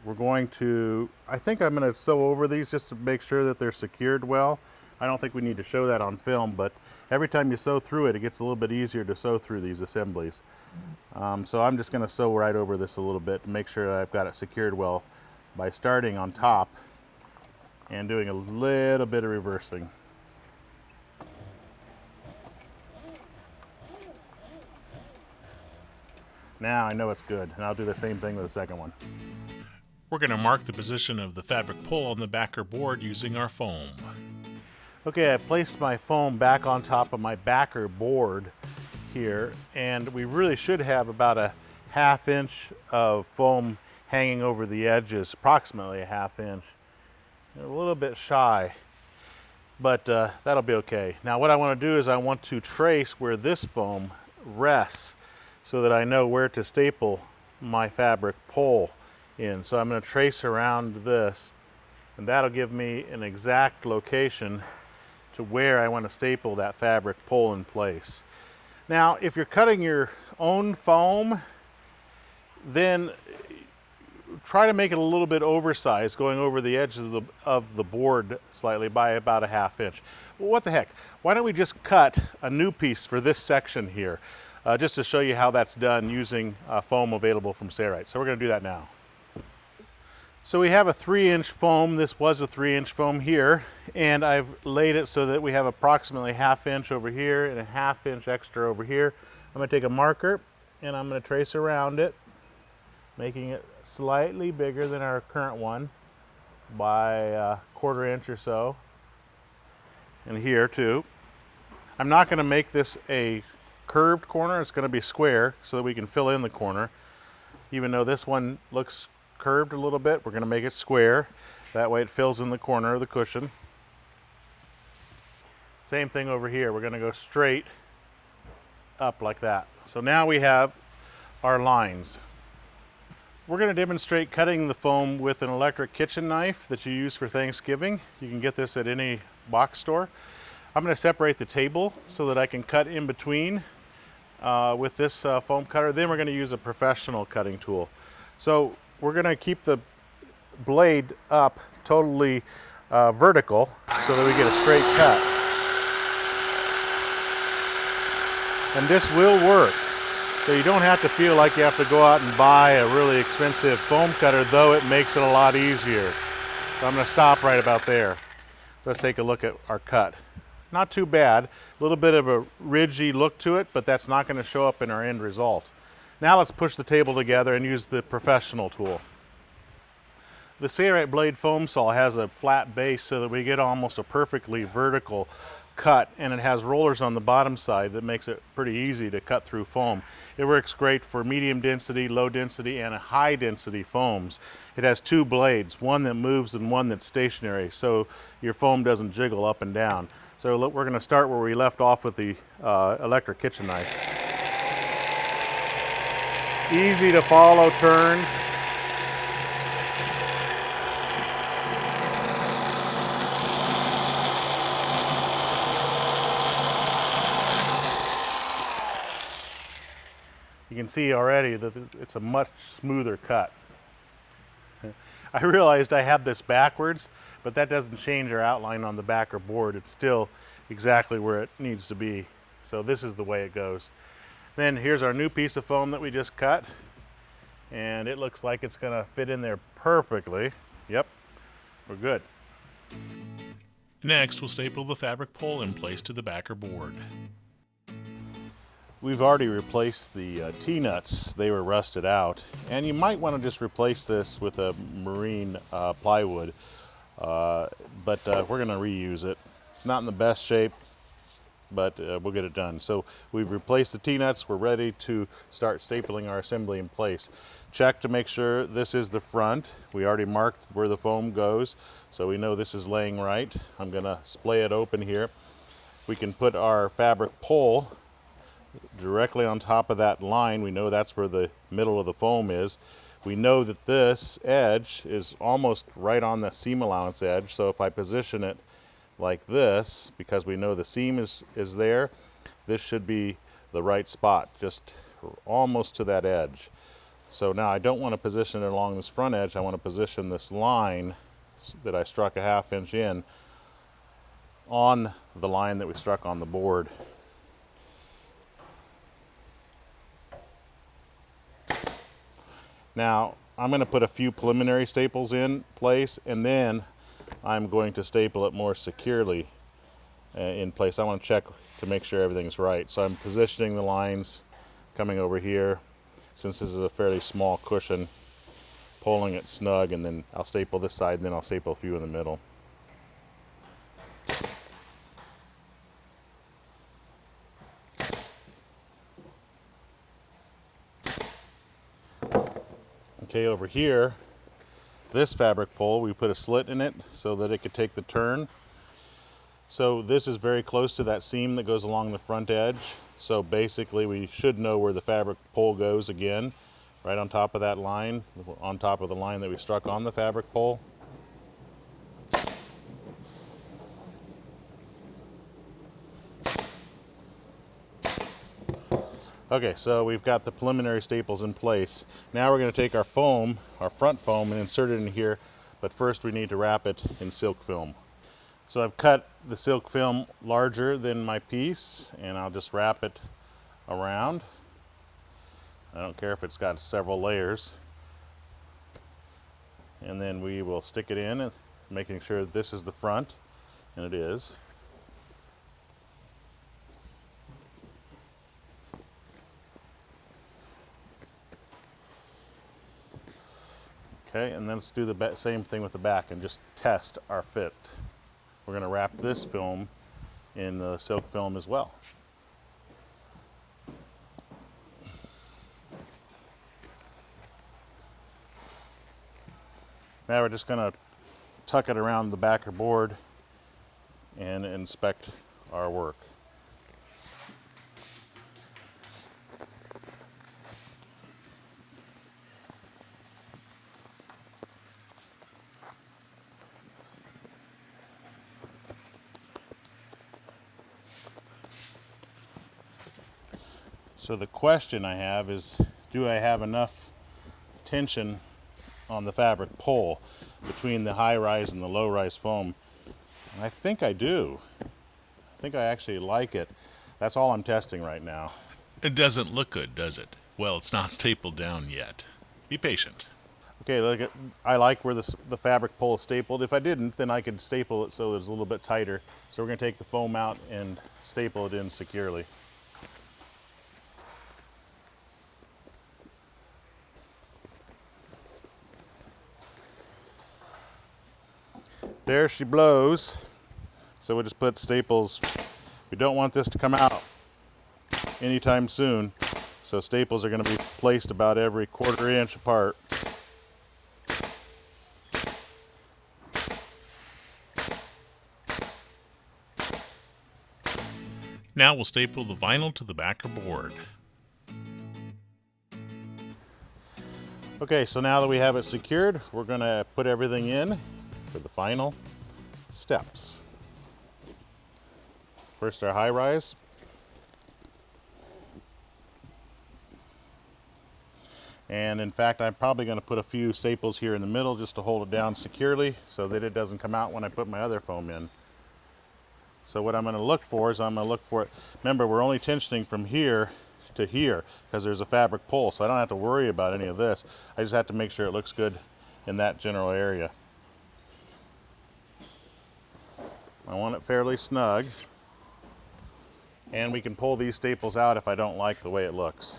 We're going to, I think I'm going to sew over these just to make sure that they're secured well. I don't think we need to show that on film, but every time you sew through it, it gets a little bit easier to sew through these assemblies. So I'm just going to sew right over this a little bit to make sure I've got it secured well by starting on top and doing a little bit of reversing. Now I know it's good, and I'll do the same thing with the second one. We're going to mark the position of the fabric pull on the backer board using our foam. Okay, I placed my foam back on top of my backer board here, and we really should have about a 1/2 inch of foam hanging over the edges, approximately a 1/2 inch. A little bit shy, but that'll be okay. Now what I want to do is I want to trace where this foam rests so that I know where to staple my fabric pole in. So I'm going to trace around this, and that'll give me an exact location to where I want to staple that fabric pole in place. Now, if you're cutting your own foam, then try to make it a little bit oversized, going over the edge of the board slightly by about a 1/2 inch. Well, what the heck? Why don't we just cut a new piece for this section here, just to show you how that's done using foam available from Sailrite. So we're going to do that now. So we have a 3-inch foam. This was a 3-inch foam here, and I've laid it so that we have approximately 1/2 inch over here and a 1/2 inch extra over here. I'm going to take a marker and I'm going to trace around it, making it slightly bigger than our current one by a 1/4 inch or so. And here too. I'm not going to make this a curved corner. It's going to be square so that we can fill in the corner. Even though this one looks curved a little bit, we're going to make it square. That way it fills in the corner of the cushion. Same thing over here. We're going to go straight up like that. So now we have our lines. We're going to demonstrate cutting the foam with an electric kitchen knife that you use for Thanksgiving. You can get this at any box store. I'm going to separate the table so that I can cut in between with this foam cutter. Then we're going to use a professional cutting tool. So we're going to keep the blade up totally vertical so that we get a straight cut. And this will work. So you don't have to feel like you have to go out and buy a really expensive foam cutter, though it makes it a lot easier. So I'm going to stop right about there. Let's take a look at our cut. Not too bad. A little bit of a ridgy look to it, but that's not going to show up in our end result. Now let's push the table together and use the professional tool. The Sailrite blade foam saw has a flat base so that we get almost a perfectly vertical cut, and it has rollers on the bottom side that makes it pretty easy to cut through foam. It works great for medium density, low density, and high density foams. It has 2 blades, one that moves and one that's stationary, so your foam doesn't jiggle up and down. So look, we're going to start where we left off with the electric kitchen knife. Easy to follow turns. You can see already that it's a much smoother cut. I realized I had this backwards, but that doesn't change our outline on the backer board. It's still exactly where it needs to be. So this is the way it goes. Then here's our new piece of foam that we just cut, and it looks like it's going to fit in there perfectly. Yep, we're good. Next, we'll staple the fabric pole in place to the backer board. We've already replaced the T-nuts. They were rusted out, and you might want to just replace this with a marine plywood, but we're going to reuse it. It's not in the best shape, but we'll get it done. So we've replaced the T-nuts. We're ready to start stapling our assembly in place. Check to make sure this is the front. We already marked where the foam goes, so we know this is laying right. I'm going to splay it open here. We can put our fabric pole directly on top of that line. We know that's where the middle of the foam is. We know that this edge is almost right on the seam allowance edge, so if I position it like this, because we know the seam is there, this should be the right spot, just almost to that edge. So now I don't want to position it along this front edge. I want to position this line that I struck a 1/2 inch in on the line that we struck on the board. Now, I'm going to put a few preliminary staples in place, and then I'm going to staple it more securely in place. I want to check to make sure everything's right. So I'm positioning the lines coming over here. Since this is a fairly small cushion, pulling it snug, and then I'll staple this side, and then I'll staple a few in the middle. Okay, over here, this fabric pole, we put a slit in it so that it could take the turn. So this is very close to that seam that goes along the front edge. So basically we should know where the fabric pole goes again, right on top of that line, on top of the line that we struck on the fabric pole. Okay, so we've got the preliminary staples in place. Now we're going to take our foam, our front foam, and insert it in here, but first we need to wrap it in silk film. So I've cut the silk film larger than my piece, and I'll just wrap it around. I don't care if it's got several layers. and then we will stick it in, making sure that this is the front, and it is. Okay, and then let's do the same thing with the back and just test our fit. We're going to wrap this film in silk film as well. Now we're just going to tuck it around the backer board and inspect our work. So the question I have is, do I have enough tension on the fabric pole between the high rise and the low rise foam? And I think I do. I think I actually like it. That's all I'm testing right now. It doesn't look good, does it? Well, it's not stapled down yet. Be patient. Okay, look I like where the fabric pole is stapled. If I didn't, then I could staple it so it's a little bit tighter. So we're going to take the foam out and staple it in securely. There she blows. So we'll just put staples. We don't want this to come out anytime soon. So staples are going to be placed about every 1/4 inch apart. Now we'll staple the vinyl to the backer board. Okay, so now that we have it secured, we're going to put everything in for the final steps. First, our high rise. And in fact, I'm probably going to put a few staples here in the middle just to hold it down securely so that it doesn't come out when I put my other foam in. So what I'm going to look for is remember, we're only tensioning from here to here because there's a fabric pole, so I don't have to worry about any of this. I just have to make sure it looks good in that general area. I want it fairly snug, and we can pull these staples out if I don't like the way it looks.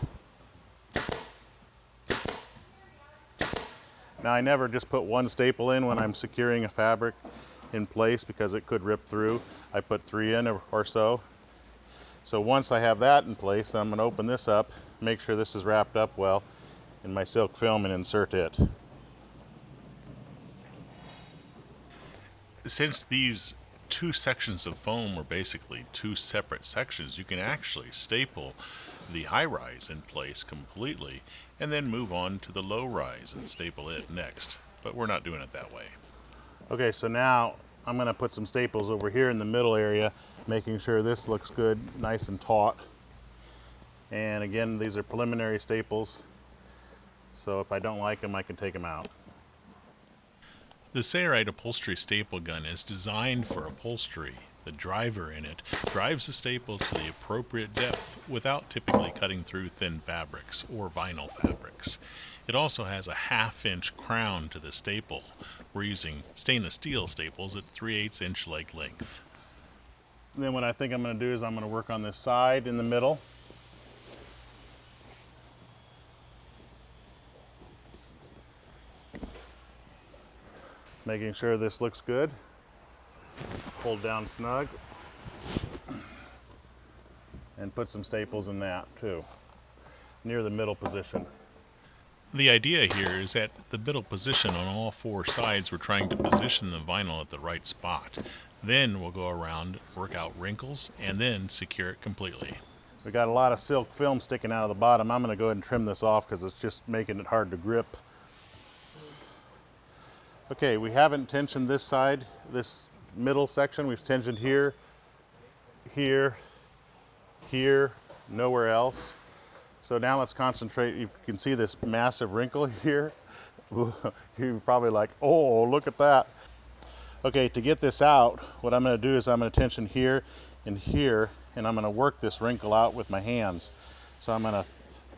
Now, I never just put one staple in when I'm securing a fabric in place because it could rip through. I put 3 in or so. So once I have that in place, I'm going to open this up, make sure this is wrapped up well in my silk film, and insert it. Since these 2 sections of foam are basically 2 separate sections, you can actually staple the high rise in place completely and then move on to the low rise and staple it next. But we're not doing it that way. Okay, so now I'm going to put some staples over here in the middle area, making sure this looks good, nice and taut. And again, these are preliminary staples, so if I don't like them, I can take them out. The Sailrite upholstery staple gun is designed for upholstery. The driver in it drives the staple to the appropriate depth without typically cutting through thin fabrics or vinyl fabrics. It also has a 1/2 inch crown to the staple. We're using stainless steel staples at 3/8 inch leg length. And then what I think I'm going to do is I'm going to work on this side in the middle. Making sure this looks good. Hold down snug. And put some staples in that too, near the middle position. The idea here is at the middle position on all 4 sides, we're trying to position the vinyl at the right spot. Then we'll go around, work out wrinkles, and then secure it completely. We got a lot of silk film sticking out of the bottom. I'm going to go ahead and trim this off because it's just making it hard to grip. Okay, we haven't tensioned this side, this middle section. We've tensioned here, here, here, nowhere else. So now let's concentrate. You can see this massive wrinkle here. You're probably like, oh, look at that. Okay, to get this out, what I'm going to do is I'm going to tension here and here, and I'm going to work this wrinkle out with my hands. So I'm going to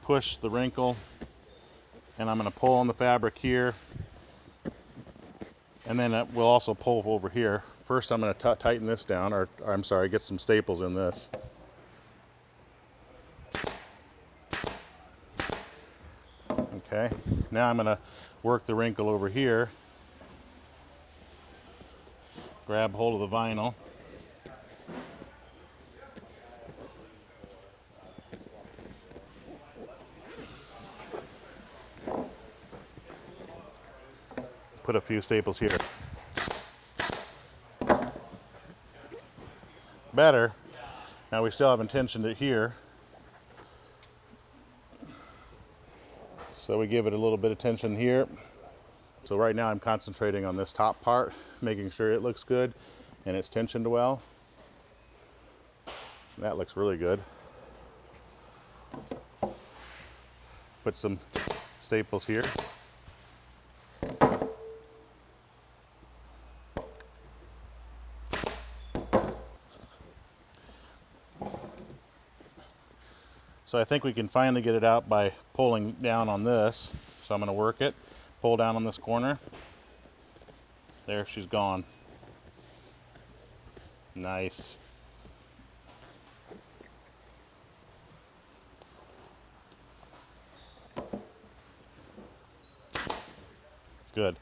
push the wrinkle, and I'm going to pull on the fabric here, And then we'll also pull over here. First I'm going to tighten this down, or I'm sorry, get some staples in this. Okay, now I'm going to work the wrinkle over here. Grab hold of the vinyl. Put a few staples here. Better. Now we still haven't tensioned it here. So we give it a little bit of tension here. So right now I'm concentrating on this top part, making sure it looks good and it's tensioned well. That looks really good. Put some staples here. So I think we can finally get it out by pulling down on this. So I'm going to work it, pull down on this corner. There, she's gone. Nice. Good.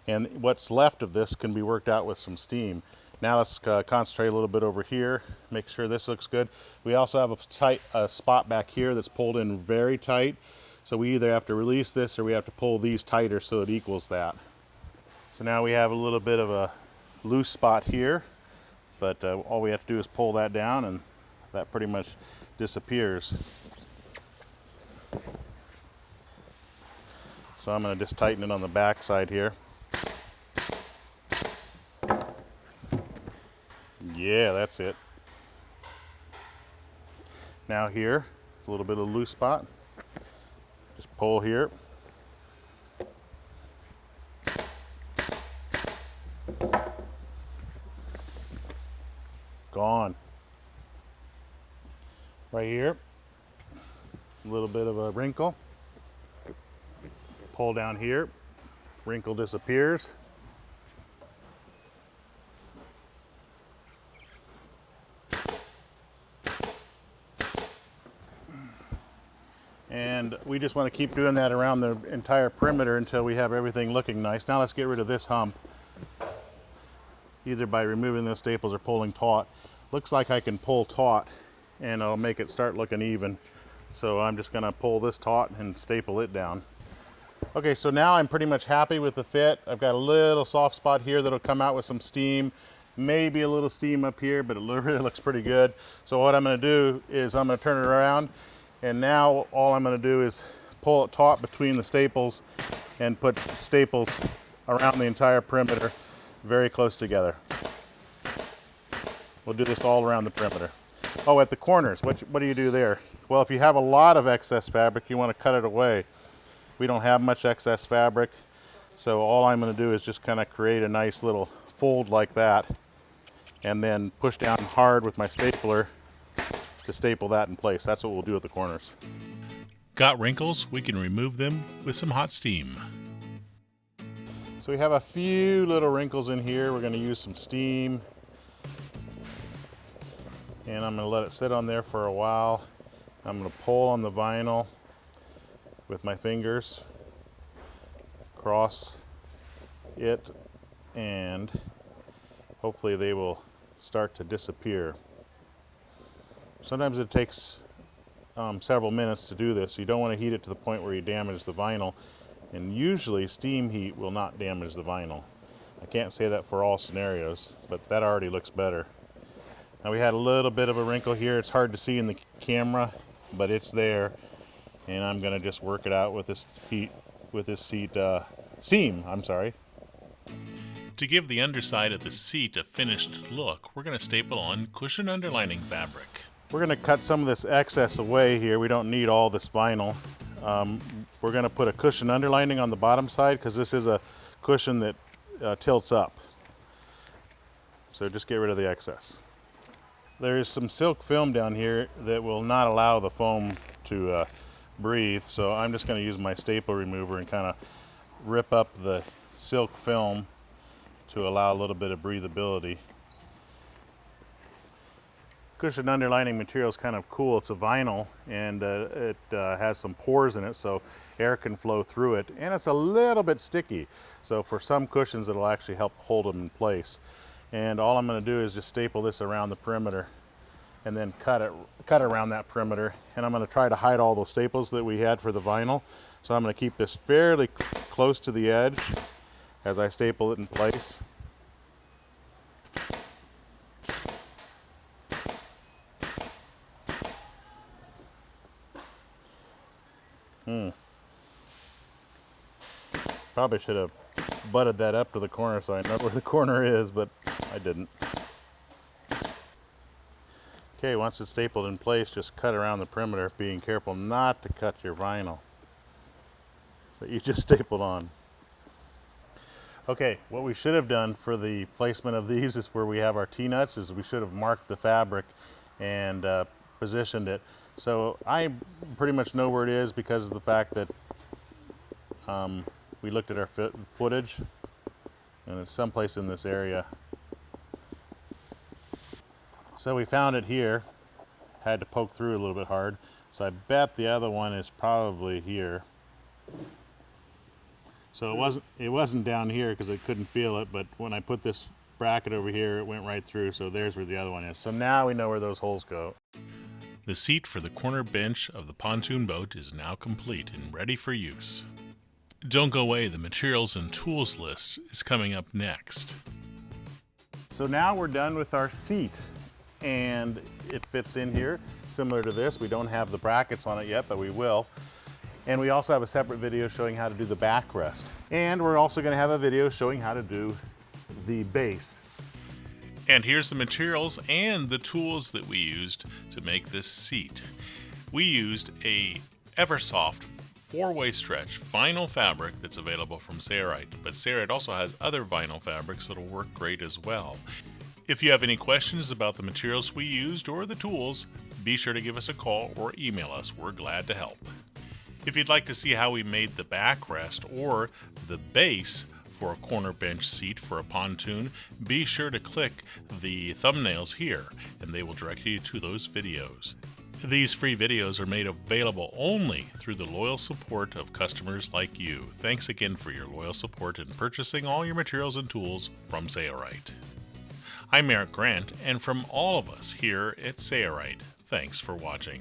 And what's left of this can be worked out with some steam. Now let's concentrate a little bit over here, make sure this looks good. We also have a tight spot back here that's pulled in very tight. So we either have to release this or we have to pull these tighter so it equals that. So now we have a little bit of a loose spot here, but all we have to do is pull that down and that pretty much disappears. So I'm going to just tighten it on the back side here. Yeah, that's it. Now here, a little bit of a loose spot. Just pull here. Gone. Right here, a little bit of a wrinkle. Pull down here, wrinkle disappears. And we just want to keep doing that around the entire perimeter until we have everything looking nice. Now let's get rid of this hump, either by removing the staples or pulling taut. Looks like I can pull taut and it'll make it start looking even. So I'm just going to pull this taut and staple it down. Okay, so now I'm pretty much happy with the fit. I've got a little soft spot here that'll come out with some steam, maybe a little steam up here, but it really looks pretty good. So what I'm going to do is I'm going to turn it around, and now all I'm going to do is pull it taut between the staples and put staples around the entire perimeter very close together. We'll do this all around the perimeter. Oh, at the corners, what do you do there? Well, if you have a lot of excess fabric, you want to cut it away. We don't have much excess fabric, so all I'm going to do is just kind of create a nice little fold like that and then push down hard with my stapler to staple that in place. That's what we'll do at the corners. Got wrinkles? We can remove them with some hot steam. So we have a few little wrinkles in here. We're going to use some steam, and I'm going to let it sit on there for a while. I'm going to pull on the vinyl with my fingers, cross it, and hopefully they will start to disappear. Sometimes it takes several minutes to do this. You don't want to heat it to the point where you damage the vinyl, and usually steam heat will not damage the vinyl. I can't say that for all scenarios, but that already looks better. Now we had a little bit of a wrinkle here. It's hard to see in the camera, but it's there. And I'm going to just work it out with this steam. To give the underside of the seat a finished look, we're going to staple on cushion underlining fabric. We're going to cut some of this excess away here. We don't need all this vinyl. We're going to put a cushion underlining on the bottom side because this is a cushion that tilts up. So just get rid of the excess. There's some silk film down here that will not allow the foam to breathe, so I'm just going to use my staple remover and kind of rip up the silk film to allow a little bit of breathability. Cushion underlining material is kind of cool. It's a vinyl, and it has some pores in it so air can flow through it, and it's a little bit sticky. So for some cushions it'll actually help hold them in place. And all I'm going to do is just staple this around the perimeter and then cut around that perimeter. And I'm going to try to hide all those staples that we had for the vinyl. So I'm going to keep this fairly close to the edge as I staple it in place. Probably should have butted that up to the corner so I know where the corner is, but I didn't. Okay, once it's stapled in place, just cut around the perimeter, being careful not to cut your vinyl that you just stapled on. Okay, what we should have done for the placement of these is where we have our T-nuts, is we should have marked the fabric and positioned it. So I pretty much know where it is because of the fact that we looked at our footage, and it's someplace in this area. So we found it here. Had to poke through a little bit hard. So I bet the other one is probably here. So it wasn't down here because I couldn't feel it, but when I put this bracket over here, it went right through. So there's where the other one is. So now we know where those holes go. The seat for the corner bench of the pontoon boat is now complete and ready for use. Don't go away, the materials and tools list is coming up next. So now we're done with our seat, and it fits in here similar to this. We don't have the brackets on it yet, but we will. And we also have a separate video showing how to do the backrest. And we're also going to have a video showing how to do the base. And here's the materials and the tools that we used to make this seat. We used a EverSoft 4-way stretch vinyl fabric that's available from Sailrite, but Sailrite also has other vinyl fabrics that'll work great as well. If you have any questions about the materials we used or the tools, be sure to give us a call or email us. We're glad to help. If you'd like to see how we made the backrest or the base for a corner bench seat for a pontoon, be sure to click the thumbnails here and they will direct you to those videos. These free videos are made available only through the loyal support of customers like you. Thanks again for your loyal support in purchasing all your materials and tools from Sailrite. I'm Eric Grant, and from all of us here at Sailrite, thanks for watching.